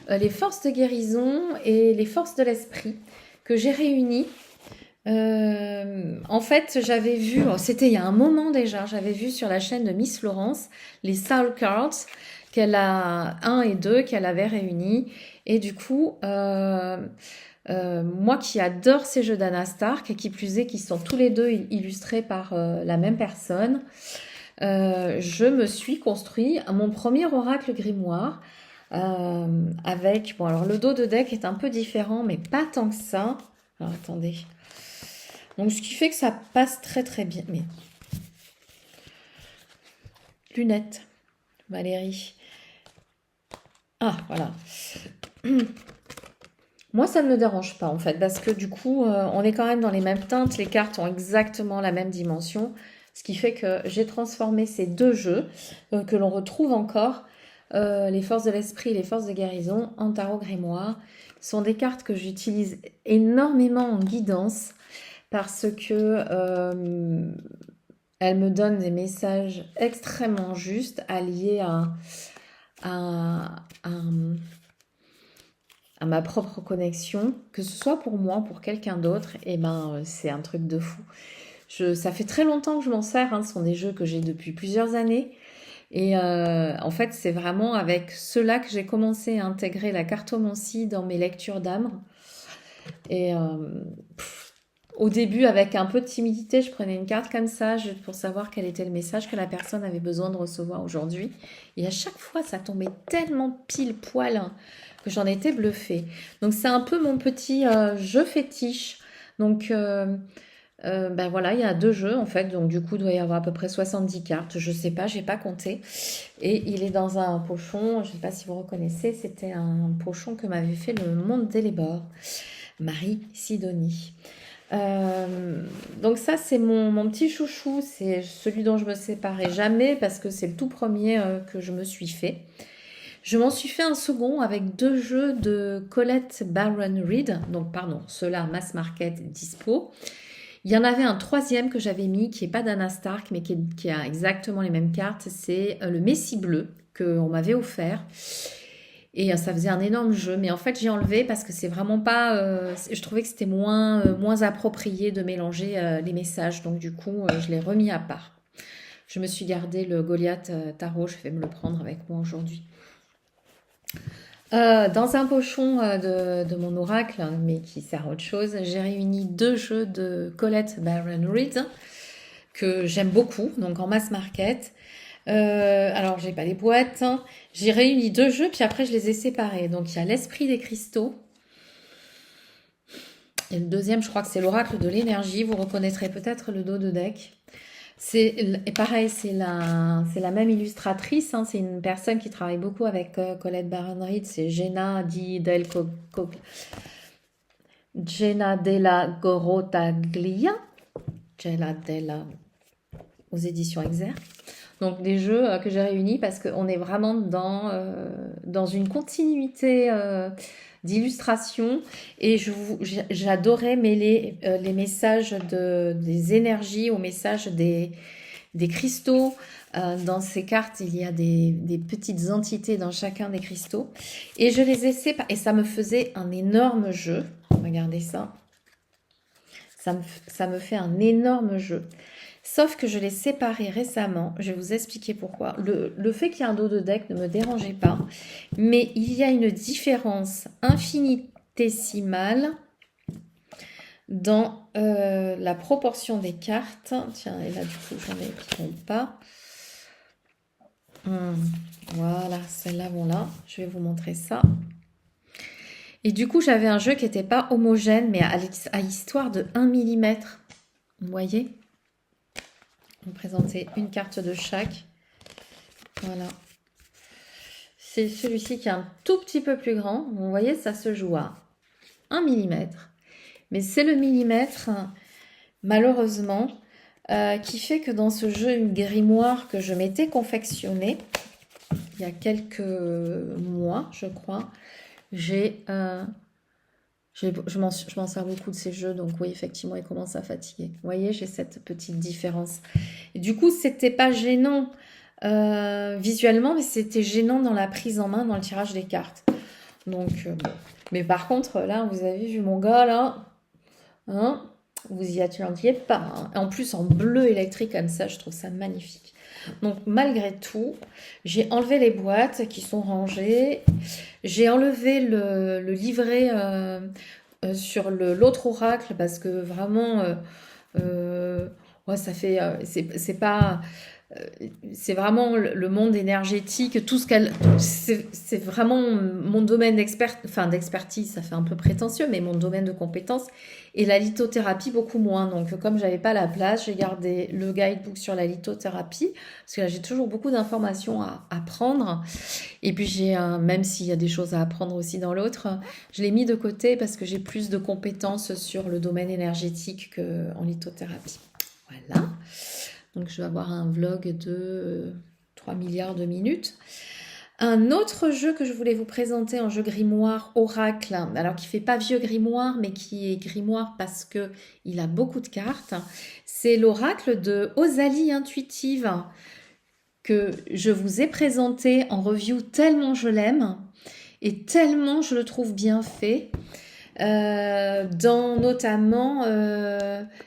les forces de guérison et les forces de l'esprit que j'ai réunies. En fait, j'avais vu, c'était il y a un moment déjà, j'avais vu sur la chaîne de Miss Florence les Soul Cards qu'elle a 1 et 2 qu'elle avait réunis. Et du coup, moi qui adore ces jeux d'Anna Stark, et qui plus est, qui sont tous les deux illustrés par la même personne, je me suis construit mon premier oracle grimoire avec, bon alors le dos de deck est un peu différent, mais pas tant que ça. Alors attendez. Donc ce qui fait que ça passe très très bien. Mais lunettes, Valérie. Ah voilà. Moi ça ne me dérange pas en fait parce que du coup on est quand même dans les mêmes teintes, les cartes ont exactement la même dimension, ce qui fait que j'ai transformé ces deux jeux que l'on retrouve encore, les forces de l'esprit et les forces de guérison, en tarot grimoire. Ce sont des cartes que j'utilise énormément en guidance parce que elles me donnent des messages extrêmement justes, alliés à ma propre connexion, que ce soit pour moi ou pour quelqu'un d'autre, et ben c'est un truc de fou. Ça fait très longtemps que je m'en sers, hein, ce sont des jeux que j'ai depuis plusieurs années. Et en fait, c'est vraiment avec cela que j'ai commencé à intégrer la cartomancie dans mes lectures d'âme. Et au début, avec un peu de timidité, je prenais une carte comme ça pour savoir quel était le message que la personne avait besoin de recevoir aujourd'hui. Et à chaque fois, ça tombait tellement pile poil hein, que j'en étais bluffée. Donc c'est un peu mon petit jeu fétiche. Donc ben voilà, il y a 2 jeux en fait, donc du coup il doit y avoir à peu près 70 cartes, je sais pas, j'ai pas compté. Et il est dans un pochon, je sais pas si vous reconnaissez, c'était un pochon que m'avait fait le Monde d'Elébor, Marie Sidonie. Donc ça c'est mon petit chouchou, c'est celui dont je me séparais jamais parce que c'est le tout premier que je me suis fait. Je m'en suis fait un second avec 2 jeux de Colette Baron Reid, donc pardon, ceux-là Mass Market dispo. Il y en avait un troisième que j'avais mis qui n'est pas d'Anna Stark mais qui a exactement les mêmes cartes, c'est le Messie bleu qu'on m'avait offert. Et ça faisait un énorme jeu, mais en fait j'ai enlevé parce que c'est vraiment pas. Je trouvais que c'était moins approprié de mélanger les messages, donc du coup je l'ai remis à part. Je me suis gardé le Goliath Tarot, je vais me le prendre avec moi aujourd'hui. Dans un pochon de mon oracle, mais qui sert à autre chose, j'ai réuni 2 jeux de Colette Baron Reid que j'aime beaucoup, donc en mass market. Alors, j'ai pas les boîtes. Hein. J'ai réuni 2 jeux, puis après, je les ai séparés. Donc, il y a l'Esprit des cristaux. Et le deuxième, je crois que c'est l'Oracle de l'énergie. Vous reconnaîtrez peut-être le dos de deck. Et pareil, c'est la même illustratrice. Hein. C'est une personne qui travaille beaucoup avec Colette Baron Reid. C'est Jenna Della Gorotaglia. Jenna Della aux éditions Exergue. Donc des jeux que j'ai réunis parce qu'on est vraiment dans une continuité d'illustration et j'adorais mêler les messages des énergies aux messages des des cristaux. Dans ces cartes, il y a des petites entités dans chacun des cristaux. Et je les ai séparés. Et ça me faisait un énorme jeu. Regardez ça. Ça me fait un énorme jeu. Sauf que je l'ai séparé récemment. Je vais vous expliquer pourquoi. Le fait qu'il y ait un dos de deck ne me dérangeait pas. Mais il y a une différence infinitésimale dans la proportion des cartes. Tiens, et là, du coup, j'en ai qui ne comptent pas. Voilà, celles-là vont là. Je vais vous montrer ça. Et du coup, j'avais un jeu qui n'était pas homogène, mais à histoire de 1 mm. Vous voyez? On va présenter une carte de chaque. Voilà. C'est celui-ci qui est un tout petit peu plus grand. Vous voyez, ça se joue à 1 mm. Mais c'est le millimètre, malheureusement, qui fait que dans ce jeu, une grimoire que je m'étais confectionnée, il y a quelques mois, je crois, je m'en sers beaucoup de ces jeux, donc oui, effectivement, il commence à fatiguer. Vous voyez, j'ai cette petite différence. Et du coup, c'était pas gênant visuellement, mais c'était gênant dans la prise en main, dans le tirage des cartes. Donc, bon. Mais par contre, là, vous avez vu mon gars, là, hein, vous y attendiez pas. Hein. En plus, en bleu électrique comme ça, je trouve ça magnifique. Donc, malgré tout, j'ai enlevé les boîtes qui sont rangées. J'ai enlevé le livret sur l'autre oracle parce que vraiment, ouais, ça fait, c'est pas, c'est vraiment le monde énergétique, tout ce qu'elle, c'est vraiment mon domaine d'expertise, ça fait un peu prétentieux, mais mon domaine de compétence, et la lithothérapie beaucoup moins. Donc comme j'avais pas la place, j'ai gardé le guidebook sur la lithothérapie, parce que là j'ai toujours beaucoup d'informations à apprendre, et puis j'ai, même s'il y a des choses à apprendre aussi dans l'autre, je l'ai mis de côté parce que j'ai plus de compétences sur le domaine énergétique qu'en lithothérapie. Voilà. Donc, je vais avoir un vlog de 3 milliards de minutes. Un autre jeu que je voulais vous présenter, un jeu grimoire oracle, alors qui fait pas vieux grimoire, mais qui est grimoire parce que il a beaucoup de cartes. C'est l'oracle de Osalie Intuitive que je vous ai présenté en review tellement je l'aime et tellement je le trouve bien fait. Dans notamment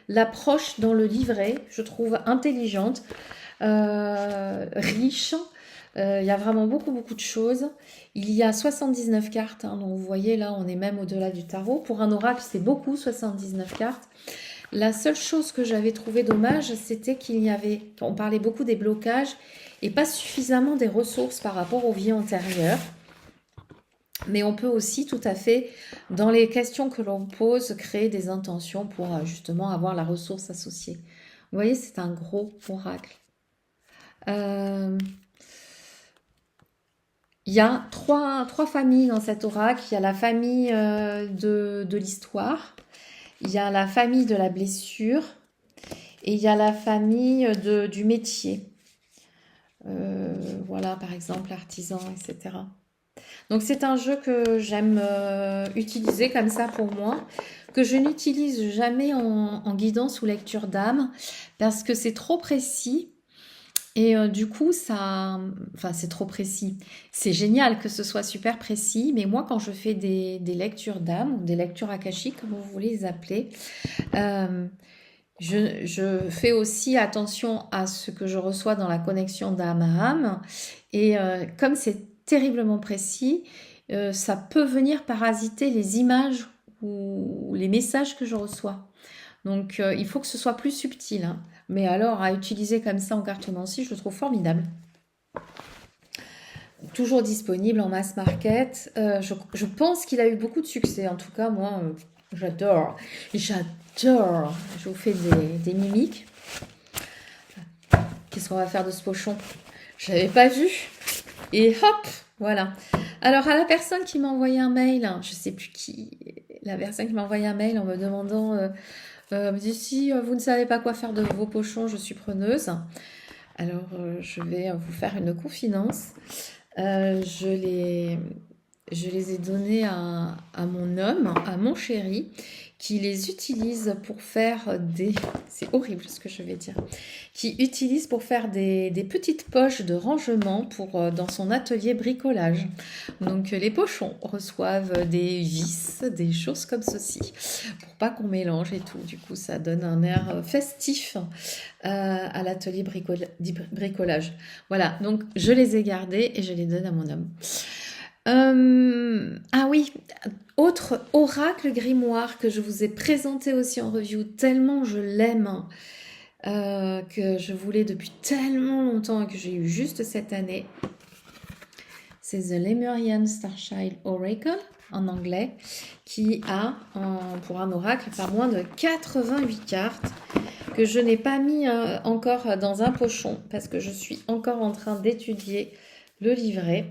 l'approche dans le livret, je trouve intelligente, riche. Il y a vraiment beaucoup de choses. Il y a 79 cartes, hein, donc vous voyez là on est même au-delà du tarot. Pour un oracle c'est beaucoup, 79 cartes. La seule chose que j'avais trouvé dommage, c'était on parlait beaucoup des blocages et pas suffisamment des ressources par rapport aux vies antérieures. Mais on peut aussi tout à fait, dans les questions que l'on pose, créer des intentions pour justement avoir la ressource associée. Vous voyez, c'est un gros oracle. Il y a trois familles dans cet oracle. Il y a la famille de l'histoire, il y a la famille de la blessure et il y a la famille du métier. Voilà, par exemple, l'artisan, etc. Donc c'est un jeu que j'aime utiliser comme ça pour moi, que je n'utilise jamais en guidance ou lecture d'âme, parce que c'est trop précis, et du coup c'est trop précis. C'est génial que ce soit super précis, mais moi quand je fais des lectures d'âme, ou des lectures akashiques, comme vous voulez les appeler, je fais aussi attention à ce que je reçois dans la connexion d'âme à âme, et comme c'est terriblement précis, ça peut venir parasiter les images ou les messages que je reçois. Donc il faut que ce soit plus subtil. Hein. Mais alors à utiliser comme ça en cartomancie, je le trouve formidable. Toujours disponible en mass market. Je pense qu'il a eu beaucoup de succès. En tout cas, moi, j'adore. J'adore. Je vous fais des mimiques. Qu'est-ce qu'on va faire de ce pochon? Je l'avais pas vu. Et hop, voilà. Alors, à la personne qui m'a envoyé un mail, je ne sais plus qui, la personne qui m'a envoyé un mail en me demandant, me dit si vous ne savez pas quoi faire de vos pochons, je suis preneuse. Alors, je vais vous faire une confidence. Je l'ai je les ai donnés à mon homme, à mon chéri, qui les utilise pour faire des... C'est horrible ce que je vais dire. Qui utilise pour faire des petites poches de rangement pour, dans son atelier bricolage. Donc les pochons reçoivent des vis, des choses comme ceci, pour pas qu'on mélange et tout. Du coup, ça donne un air festif à l'atelier bricolage. Voilà, donc je les ai gardés et je les donne à mon homme. Ah oui, autre oracle grimoire que je vous ai présenté aussi en review, tellement je l'aime, que je voulais depuis tellement longtemps et que j'ai eu juste cette année. C'est The Lemurian Starchild Oracle en anglais, qui a pour un oracle pas moins de 88 cartes que je n'ai pas mis encore dans un pochon parce que je suis encore en train d'étudier le livret.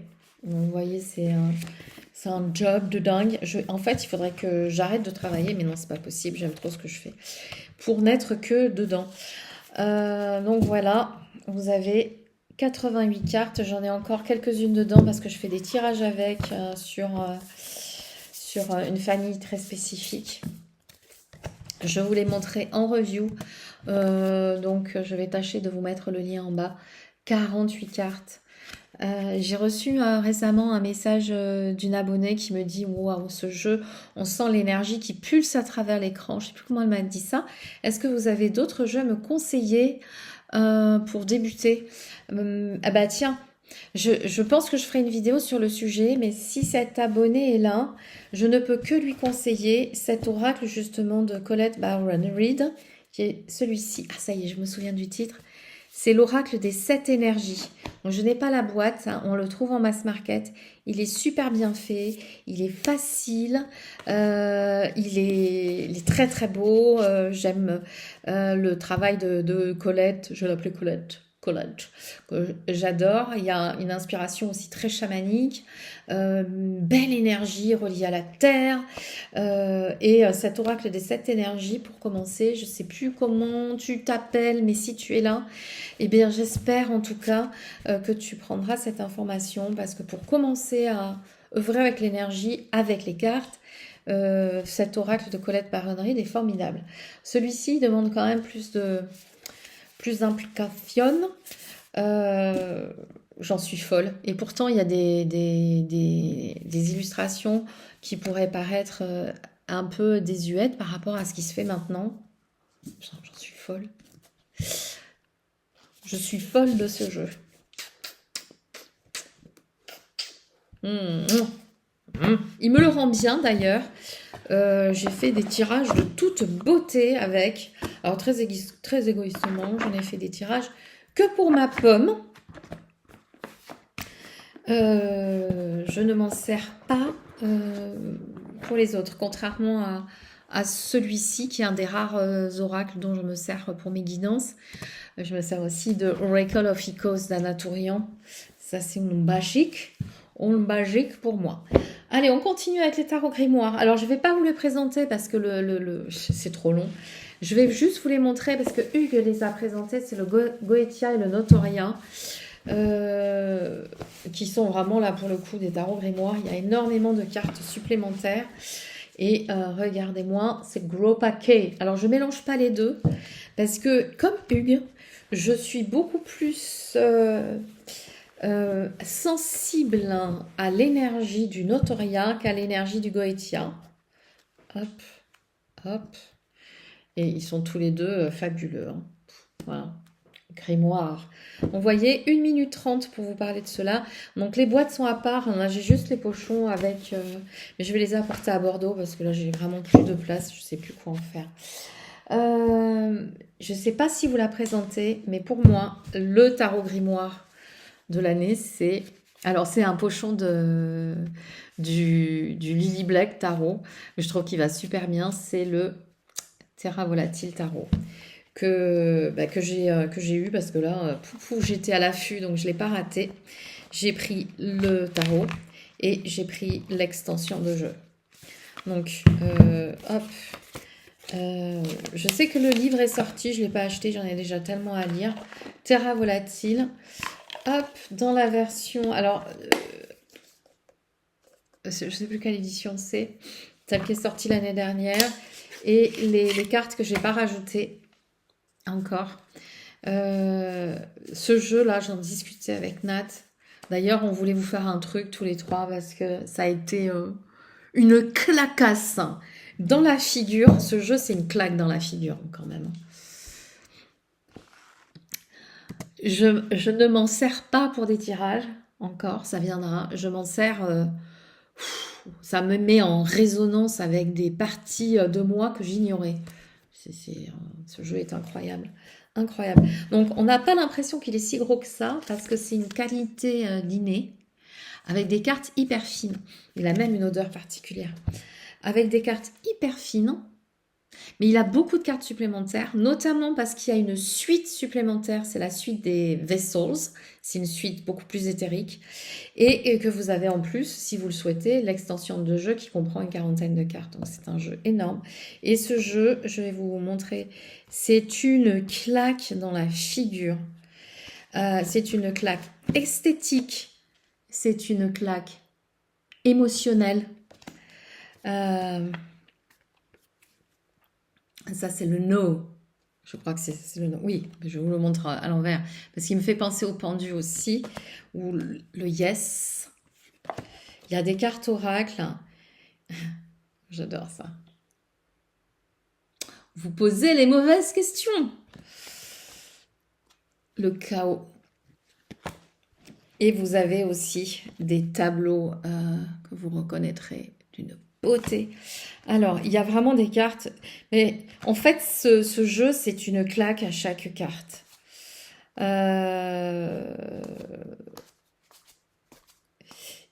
Donc, vous voyez, c'est un job de dingue. En fait, il faudrait que j'arrête de travailler, mais non, c'est pas possible. J'aime trop ce que je fais pour n'être que dedans. Donc voilà, vous avez 88 cartes. J'en ai encore quelques-unes dedans parce que je fais des tirages avec sur une famille très spécifique. Je vous l'ai montré en review. Donc, je vais tâcher de vous mettre le lien en bas. 48 cartes. J'ai reçu récemment un message d'une abonnée qui me dit waouh, ce jeu, on sent l'énergie qui pulse à travers l'écran. Je ne sais plus comment elle m'a dit ça. Est-ce que vous avez d'autres jeux à me conseiller pour débuter? Ah bah tiens, je pense que je ferai une vidéo sur le sujet, mais si cet abonné est là, je ne peux que lui conseiller cet oracle justement de Colette Baron Reid, qui est celui-ci. Ah ça y est, je me souviens du titre. C'est l'oracle des 7 énergies. Donc, je n'ai pas la boîte, hein, on le trouve en mass market. Il est super bien fait, il est facile, il est très très beau. J'aime le travail de Colette, je l'appelais Colette. Que j'adore. Il y a une inspiration aussi très chamanique, belle énergie reliée à la terre. Et cet oracle des 7 énergies, pour commencer, je ne sais plus comment tu t'appelles, mais si tu es là, eh bien, j'espère en tout cas que tu prendras cette information parce que pour commencer à œuvrer avec l'énergie, avec les cartes, cet oracle de Colette Baron Reid est formidable. Celui-ci demande quand même plus d'implication. J'en suis folle. Et pourtant, il y a des illustrations qui pourraient paraître un peu désuètes par rapport à ce qui se fait maintenant. J'en suis folle. Je suis folle de ce jeu. Il me le rend bien d'ailleurs. J'ai fait des tirages de toute beauté avec. Alors très égoïstement, j'en ai fait des tirages que pour ma pomme. Je ne m'en sers pas pour les autres, contrairement à celui-ci qui est un des rares oracles dont je me sers pour mes guidances. Je me sers aussi de Oracle of Icos d'Anaturian. Ça, c'est un magique pour moi. Allez, on continue avec les tarots grimoires. Alors, je ne vais pas vous les présenter parce que c'est trop long. Je vais juste vous les montrer parce que Hugues les a présentés. C'est le Goetia et le Notoria. Qui sont vraiment là pour le coup des tarots grimoires. Il y a énormément de cartes supplémentaires. Et regardez-moi, c'est gros paquet. Alors, je ne mélange pas les deux parce que, comme Hugues, je suis beaucoup plus sensible à l'énergie du Notoria qu'à l'énergie du Goetia. Hop, hop. Et ils sont tous les deux fabuleux. Hein. Voilà. Grimoire. Vous voyez, 1 minute 30 pour vous parler de cela. Donc les boîtes sont à part. J'ai juste les pochons avec... mais je vais les apporter à Bordeaux parce que là, j'ai vraiment plus de place. Je ne sais plus quoi en faire. Je ne sais pas si vous la présentez, mais pour moi, le tarot grimoire de l'année, c'est... Alors, c'est un pochon du Lily Black Tarot. Je trouve qu'il va super bien. C'est le Terra Volatile Tarot que j'ai eu parce que là, j'étais à l'affût, donc je ne l'ai pas raté. J'ai pris le tarot et j'ai pris l'extension de jeu. Donc, hop... je sais que le livre est sorti, je ne l'ai pas acheté, j'en ai déjà tellement à lire. Terra Volatile. Hop, dans la version... Alors, je ne sais plus quelle édition c'est, celle qui est sortie l'année dernière, et les cartes que je n'ai pas rajoutées encore. Ce jeu-là, j'en discutais avec Nat. D'ailleurs, on voulait vous faire un truc tous les trois parce que ça a été une clacasse dans la figure. Ce jeu, c'est une claque dans la figure quand même. Je ne m'en sers pas pour des tirages encore, ça viendra. Je m'en sers, ça me met en résonance avec des parties de moi que j'ignorais. Ce jeu est incroyable. Incroyable. Donc, on n'a pas l'impression qu'il est si gros que ça, parce que c'est une qualité d'inné, avec des cartes hyper fines. Il a même une odeur particulière. Avec des cartes hyper fines, mais il a beaucoup de cartes supplémentaires, notamment parce qu'il y a une suite supplémentaire, c'est la suite des Vessels, c'est une suite beaucoup plus éthérique, et que vous avez en plus, si vous le souhaitez, l'extension de jeu qui comprend une quarantaine de cartes, donc c'est un jeu énorme. Et ce jeu, je vais vous montrer, c'est une claque dans la figure, c'est une claque esthétique, c'est une claque émotionnelle, ça, c'est le no. Je crois que c'est le no. Oui, je vous le montre à l'envers. Parce qu'il me fait penser au pendu aussi. Ou le yes. Il y a des cartes oracles. J'adore ça. Vous posez les mauvaises questions. Le chaos. Et vous avez aussi des tableaux que vous reconnaîtrez d'une beauté. Alors, il y a vraiment des cartes. Mais en fait, ce jeu, c'est une claque à chaque carte. Il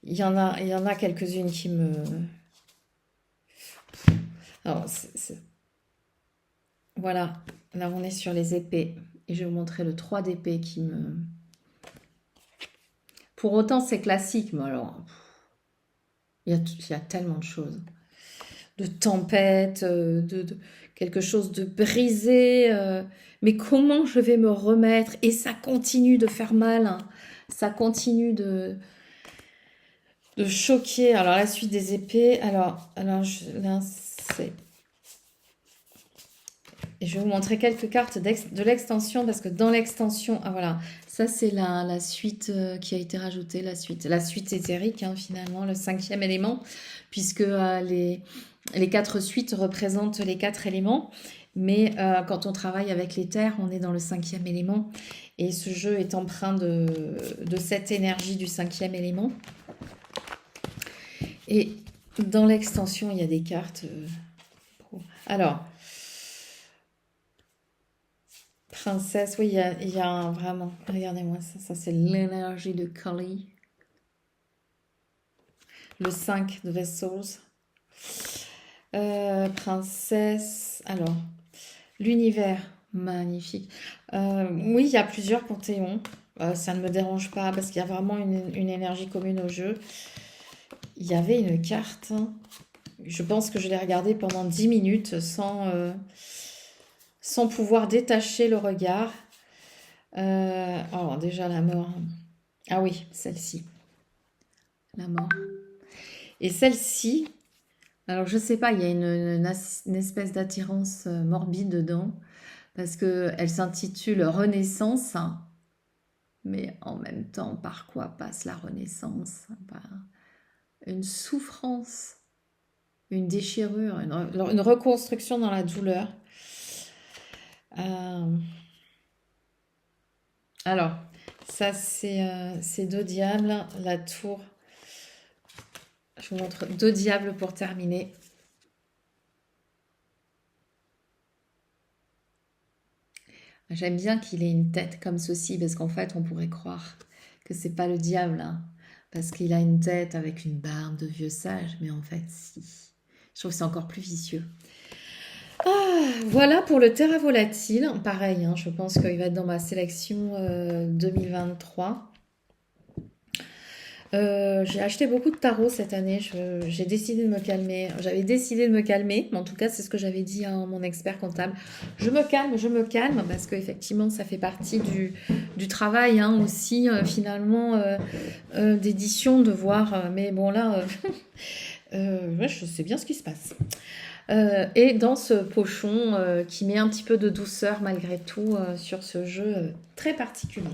y en a quelques-unes qui me... Alors, voilà, là on est sur les épées. Et je vais vous montrer le 3 d'épée qui me... Pour autant, c'est classique, mais alors... Il y a tellement de choses. De tempête, de quelque chose de brisé. Mais comment je vais me remettre? Et ça continue de faire mal. Hein. Ça continue de choquer. Alors, la suite des épées. Alors là, c'est... Et je vais vous montrer quelques cartes de l'extension, parce que dans l'extension... Ah voilà, ça c'est la suite qui a été rajoutée, la suite éthérique, hein, finalement, le 5e élément, puisque les 4 suites représentent les 4 éléments. Mais quand on travaille avec les terres, on est dans le 5e élément. Et ce jeu est empreint de cette énergie du 5e élément. Et dans l'extension, il y a des cartes. Alors, princesse, oui, il y a vraiment... Regardez-moi ça c'est l'énergie de Kali. Le 5 de Vessels. Princesse, alors, l'univers, magnifique. Oui, il y a plusieurs panthéons. Ça ne me dérange pas parce qu'il y a vraiment une énergie commune au jeu. Il y avait une carte. Je pense que je l'ai regardée pendant 10 minutes sans pouvoir détacher le regard. Alors déjà la mort. Ah oui, celle-ci. La mort. Et celle-ci, alors je sais pas, il y a une espèce d'attirance morbide dedans, parce qu'elle s'intitule Renaissance, mais en même temps, par quoi passe la Renaissance? Par une souffrance, une déchirure, une reconstruction dans la douleur. Alors, ça c'est 2 diables, la tour. Je vous montre 2 diables pour terminer. J'aime bien qu'il ait une tête comme ceci, parce qu'en fait, on pourrait croire que c'est pas le diable, hein, parce qu'il a une tête avec une barbe de vieux sage, mais en fait, si. Je trouve que c'est encore plus vicieux. Voilà pour le Terra Volatile. Pareil, hein, je pense qu'il va être dans ma sélection 2023. J'ai acheté beaucoup de tarots cette année. J'ai décidé de me calmer. J'avais décidé de me calmer, mais en tout cas, c'est ce que j'avais dit à mon expert comptable. Je me calme, parce qu'effectivement, ça fait partie du travail hein, aussi, finalement, d'édition, de voir. Mais bon, là, ouais, je sais bien ce qui se passe. Et dans ce pochon qui met un petit peu de douceur malgré tout sur ce jeu très particulier.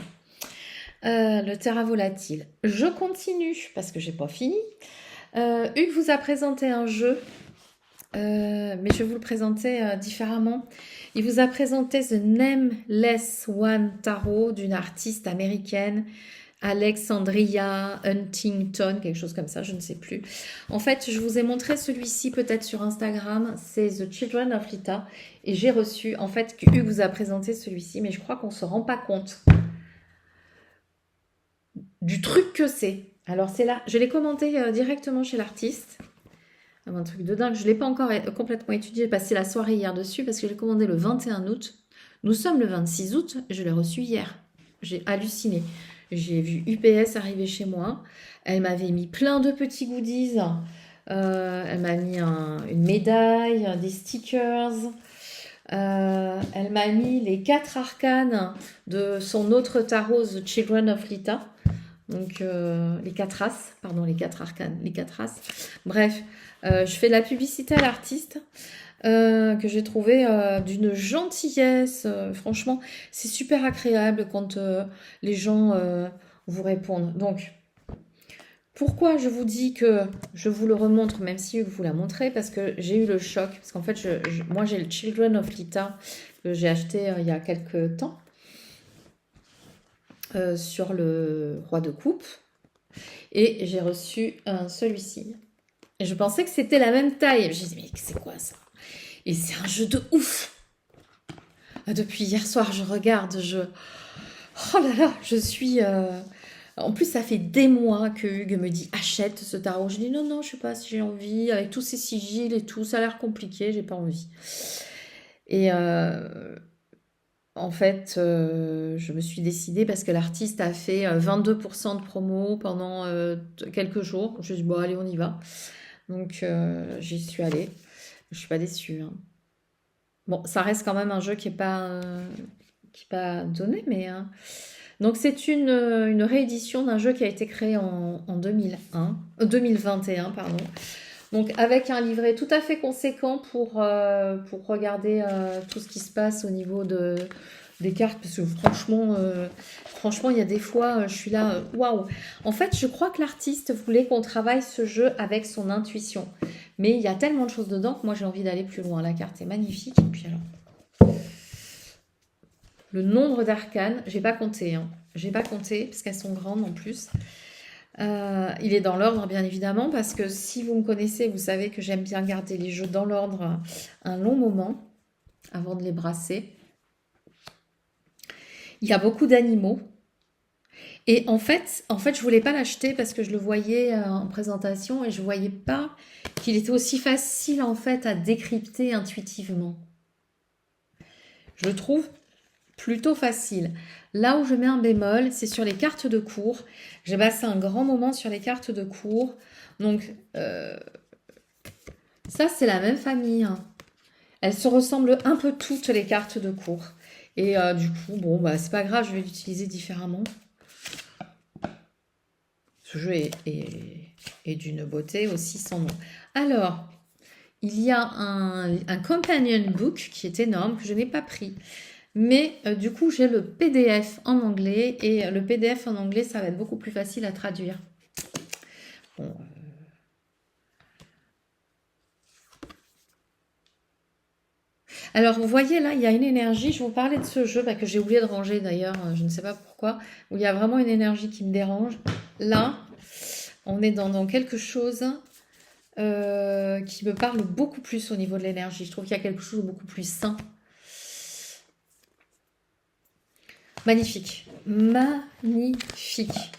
Le terrain volatile. Je continue parce que j'ai pas fini. Hugues vous a présenté un jeu, mais je vais vous le présenter différemment. Il vous a présenté The Nameless One Tarot d'une artiste américaine, Alexandria Huntington, quelque chose comme ça, je ne sais plus. En fait, je vous ai montré celui-ci peut-être sur Instagram, c'est The Children of Lita, et j'ai reçu, en fait, que Hugues vous a présenté celui-ci, mais je crois qu'on ne se rend pas compte du truc que c'est. Alors c'est là, je l'ai commenté directement chez l'artiste. Un truc de dingue, je ne l'ai pas encore complètement étudié, j'ai passé la soirée hier dessus parce que j'ai commandé le 21 août. Nous sommes le 26 août, je l'ai reçu hier. J'ai halluciné. J'ai vu UPS arriver chez moi. Elle m'avait mis plein de petits goodies. Elle m'a mis une médaille, des stickers. Elle m'a mis les 4 arcanes de son autre tarot, The Children of Lita. Donc les 4 races, pardon, les 4 arcanes, les 4 races. Bref, je fais de la publicité à l'artiste que j'ai trouvé d'une gentillesse. Franchement, c'est super agréable quand les gens vous répondent. Donc, pourquoi je vous dis que je vous le remontre, même si je vous la montrez, parce que j'ai eu le choc. Parce qu'en fait, moi, j'ai le Children of Lita que j'ai acheté il y a quelques temps. Sur le roi de coupe et j'ai reçu celui-ci et je pensais que c'était la même taille. J'ai dit mais c'est quoi ça? Et c'est un jeu de ouf. Depuis hier soir je regarde, oh là là, je suis en plus ça fait des mois que Hugues me dit achète ce tarot. Je dis non je sais pas si j'ai envie, avec tous ces sigils et tout ça a l'air compliqué, j'ai pas envie. Et en fait, je me suis décidée parce que l'artiste a fait 22% de promo pendant quelques jours. Je me suis dit, bon, allez, on y va. Donc, j'y suis allée. Je suis pas déçue. Hein. Bon, ça reste quand même un jeu qui est pas donné, mais... Donc, c'est une réédition d'un jeu qui a été créé en 2021, pardon. Donc, avec un livret tout à fait conséquent pour regarder tout ce qui se passe au niveau des cartes. Parce que franchement, il y a des fois, je suis là, waouh! En fait, je crois que l'artiste voulait qu'on travaille ce jeu avec son intuition. Mais il y a tellement de choses dedans que moi, j'ai envie d'aller plus loin. La carte est magnifique. Et puis alors, le nombre d'arcanes, j'ai pas compté. Hein. J'ai pas compté parce qu'elles sont grandes en plus. Il est dans l'ordre bien évidemment parce que si vous me connaissez, vous savez que j'aime bien garder les jeux dans l'ordre un long moment avant de les brasser. Il y a beaucoup d'animaux et en fait je voulais pas l'acheter parce que je le voyais en présentation et je voyais pas qu'il était aussi facile en fait à décrypter intuitivement. Je le trouve plutôt facile. Là où je mets un bémol, c'est sur les cartes de cours. J'ai passé un grand moment sur les cartes de cours. Donc, ça, c'est la même famille. Hein. Elles se ressemblent un peu toutes, les cartes de cours. Et du coup, bon, bah, c'est pas grave, je vais l'utiliser différemment. Ce jeu est d'une beauté aussi sans nom. Alors, il y a un companion book qui est énorme, que je n'ai pas pris. Mais du coup, j'ai le PDF en anglais et le PDF en anglais, ça va être beaucoup plus facile à traduire. Bon, alors, vous voyez là, il y a une énergie. Je vais vous parlais de ce jeu que j'ai oublié de ranger d'ailleurs, je ne sais pas pourquoi, où il y a vraiment une énergie qui me dérange. Là, on est dans quelque chose qui me parle beaucoup plus au niveau de l'énergie. Je trouve qu'il y a quelque chose de beaucoup plus sain. Magnifique. Magnifique.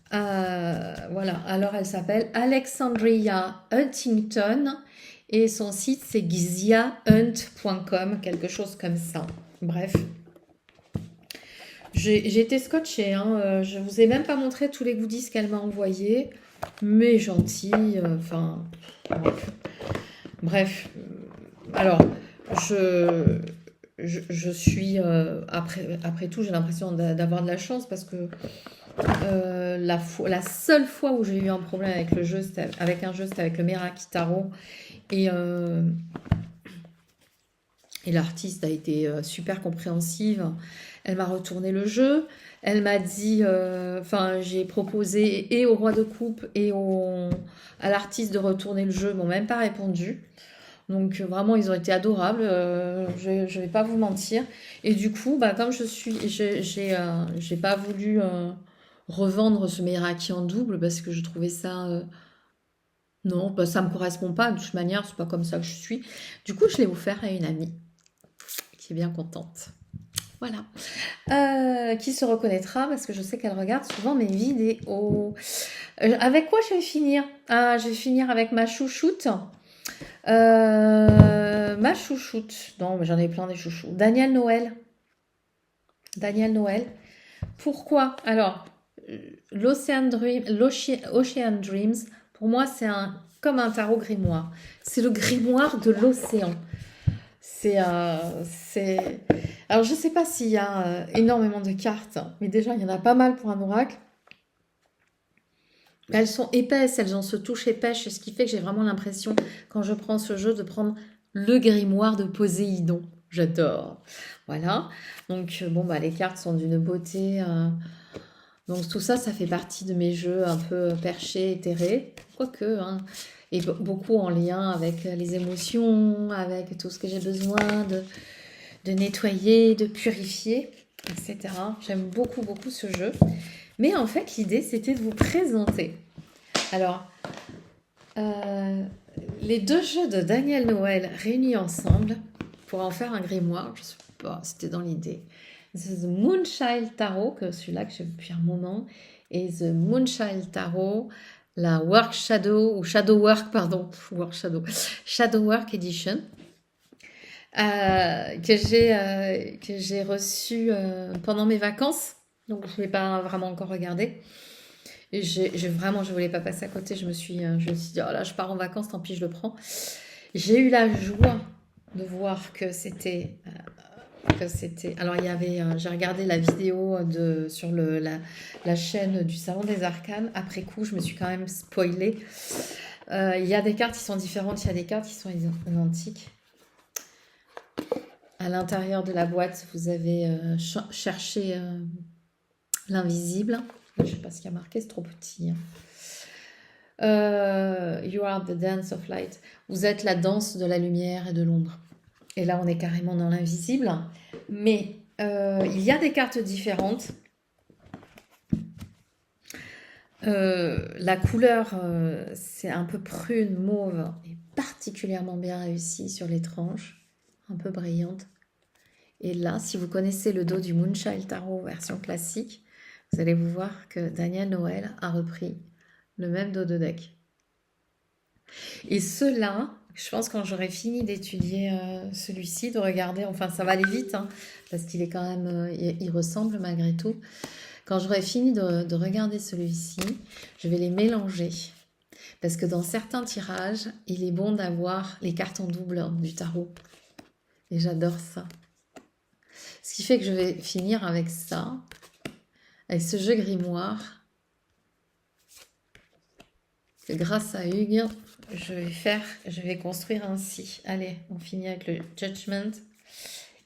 Voilà. Alors, elle s'appelle Alexandria Huntington et son site, c'est xiahunt.com, quelque chose comme ça. Bref. J'ai été scotchée, hein, je vous ai même pas montré tous les goodies qu'elle m'a envoyés, mais gentille, enfin, bref. Alors, je, je suis, après tout, j'ai l'impression d'avoir de la chance parce que la seule fois où j'ai eu un problème avec le jeu, avec un jeu, c'était avec le Meraki Taro. Et, et l'artiste a été super compréhensive. Elle m'a retourné le jeu. Elle m'a dit, enfin, j'ai proposé et au roi de coupe et à l'artiste de retourner le jeu, ils m'ont même pas répondu. Donc vraiment, ils ont été adorables. Je ne vais pas vous mentir. Et du coup, bah, comme j'ai pas voulu revendre ce Meraki en double parce que je trouvais ça, non, bah, ça me correspond pas. De toute manière, c'est pas comme ça que je suis. Du coup, je l'ai offert à une amie qui est bien contente. Voilà. Qui se reconnaîtra parce que je sais qu'elle regarde souvent mes vidéos. Avec quoi je vais finir? Ah, je vais finir avec ma chouchoute. Ma chouchoute. Non, mais j'en ai plein des chouchous. Daniel Noël. Daniel Noël. Pourquoi? Alors, Ocean Dreams, pour moi, c'est comme un tarot grimoire. C'est le grimoire de l'océan. C'est. Alors, je ne sais pas s'il y a énormément de cartes, mais déjà, il y en a pas mal pour un oracle. Elles sont épaisses, elles ont ce touche épaisse, ce qui fait que j'ai vraiment l'impression, quand je prends ce jeu, de prendre le grimoire de Poséidon. J'adore. Voilà. Donc, bon, bah, les cartes sont d'une beauté. Donc, tout ça, ça fait partie de mes jeux un peu perchés, éthérés. Quoique, hein. Et beaucoup en lien avec les émotions, avec tout ce que j'ai besoin de nettoyer, de purifier, etc. J'aime beaucoup, beaucoup ce jeu. Mais en fait, l'idée, c'était de vous présenter. Alors, les deux jeux de Daniel Noël réunis ensemble pour en faire un grimoire, je ne sais pas, c'était dans l'idée. The Moonchild Tarot, que celui-là que j'ai depuis un moment, et The Moonchild Tarot, la Work Shadow, ou Shadow Work, pardon, Work Shadow, Shadow Work Edition, que j'ai reçu pendant mes vacances. Donc, je ne l'ai pas vraiment encore regardé. Et je voulais pas passer à côté. Je me suis dit, oh là, je pars en vacances, tant pis, je le prends. J'ai eu la joie de voir que c'était. Alors, j'ai regardé la vidéo sur la chaîne du Salon des Arcanes. Après coup, je me suis quand même spoilée. Il y a des cartes qui sont différentes, il y a des cartes qui sont identiques. À l'intérieur de la boîte, vous avez cherché l'invisible. Je ne sais pas ce qu'il y a marqué, c'est trop petit. You are the dance of light. Vous êtes la danse de la lumière et de l'ombre. Et là, on est carrément dans l'invisible. Mais il y a des cartes différentes. La couleur, c'est un peu prune, mauve, et particulièrement bien réussie sur les tranches, un peu brillante. Et là, si vous connaissez le dos du Moonchild Tarot version classique, vous allez vous voir que Daniel Noël a repris le même dos de deck. Et cela, je pense quand j'aurai fini d'étudier celui-ci, de regarder, enfin ça va aller vite, hein, parce qu'il est quand même, il ressemble malgré tout. Quand j'aurai fini de regarder celui-ci, je vais les mélanger. Parce que dans certains tirages, il est bon d'avoir les cartes en double du tarot. Et j'adore ça. Ce qui fait que je vais finir avec ça, avec ce jeu grimoire. Que grâce à Hugues, je vais construire ainsi. Allez, on finit avec le Judgment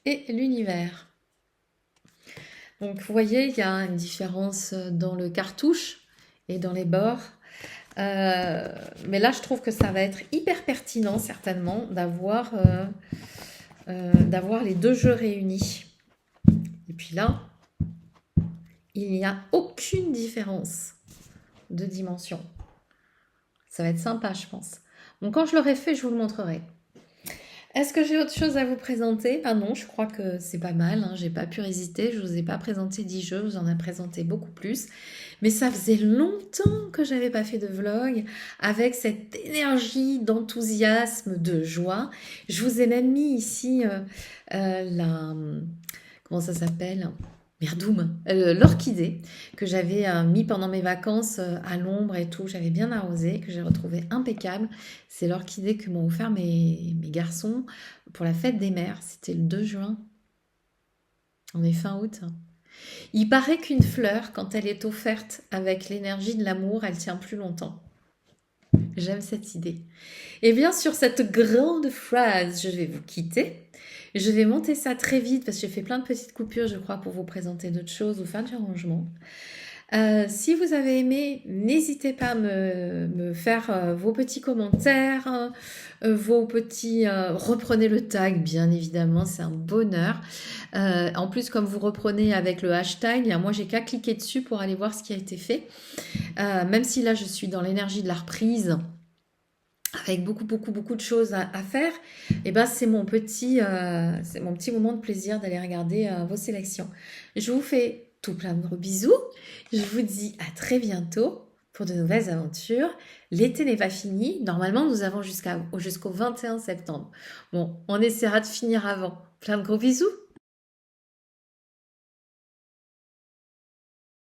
et l'univers. Donc vous voyez, il y a une différence dans le cartouche et dans les bords. Mais là, je trouve que ça va être hyper pertinent, certainement, d'avoir les deux jeux réunis. Et puis là, il n'y a aucune différence de dimension. Ça va être sympa, je pense. Donc quand je l'aurai fait, je vous le montrerai. Est-ce que j'ai autre chose à vous présenter? Ben non, je crois que c'est pas mal. Hein. J'ai pas pu résister. Je vous ai pas présenté 10 jeux, je vous en ai présenté beaucoup plus. Mais ça faisait longtemps que j'avais pas fait de vlog avec cette énergie d'enthousiasme, de joie. Je vous ai même mis ici comment ça s'appelle? Merdoum, l'orchidée que j'avais mis pendant mes vacances à l'ombre et tout, j'avais bien arrosé, que j'ai retrouvé impeccable. C'est l'orchidée que m'ont offert mes garçons pour la fête des mères. C'était le 2 juin. On est fin août. Il paraît qu'une fleur, quand elle est offerte avec l'énergie de l'amour, elle tient plus longtemps. J'aime cette idée. Et bien sur cette grande phrase, je vais vous quitter. Je vais monter ça très vite parce que j'ai fait plein de petites coupures, je crois, pour vous présenter d'autres choses ou faire du rangement. Si vous avez aimé, n'hésitez pas à me faire vos petits commentaires, vos petits... reprenez le tag, bien évidemment, c'est un bonheur. En plus, comme vous reprenez avec le hashtag, moi, j'ai qu'à cliquer dessus pour aller voir ce qui a été fait. Même si là, je suis dans l'énergie de la reprise, avec beaucoup, beaucoup, beaucoup de choses à faire, et ben, c'est mon petit moment de plaisir d'aller regarder vos sélections. Je vous fais tout plein de gros bisous. Je vous dis à très bientôt pour de nouvelles aventures. L'été n'est pas fini. Normalement, nous avons jusqu'au 21 septembre. Bon, on essaiera de finir avant. Plein de gros bisous.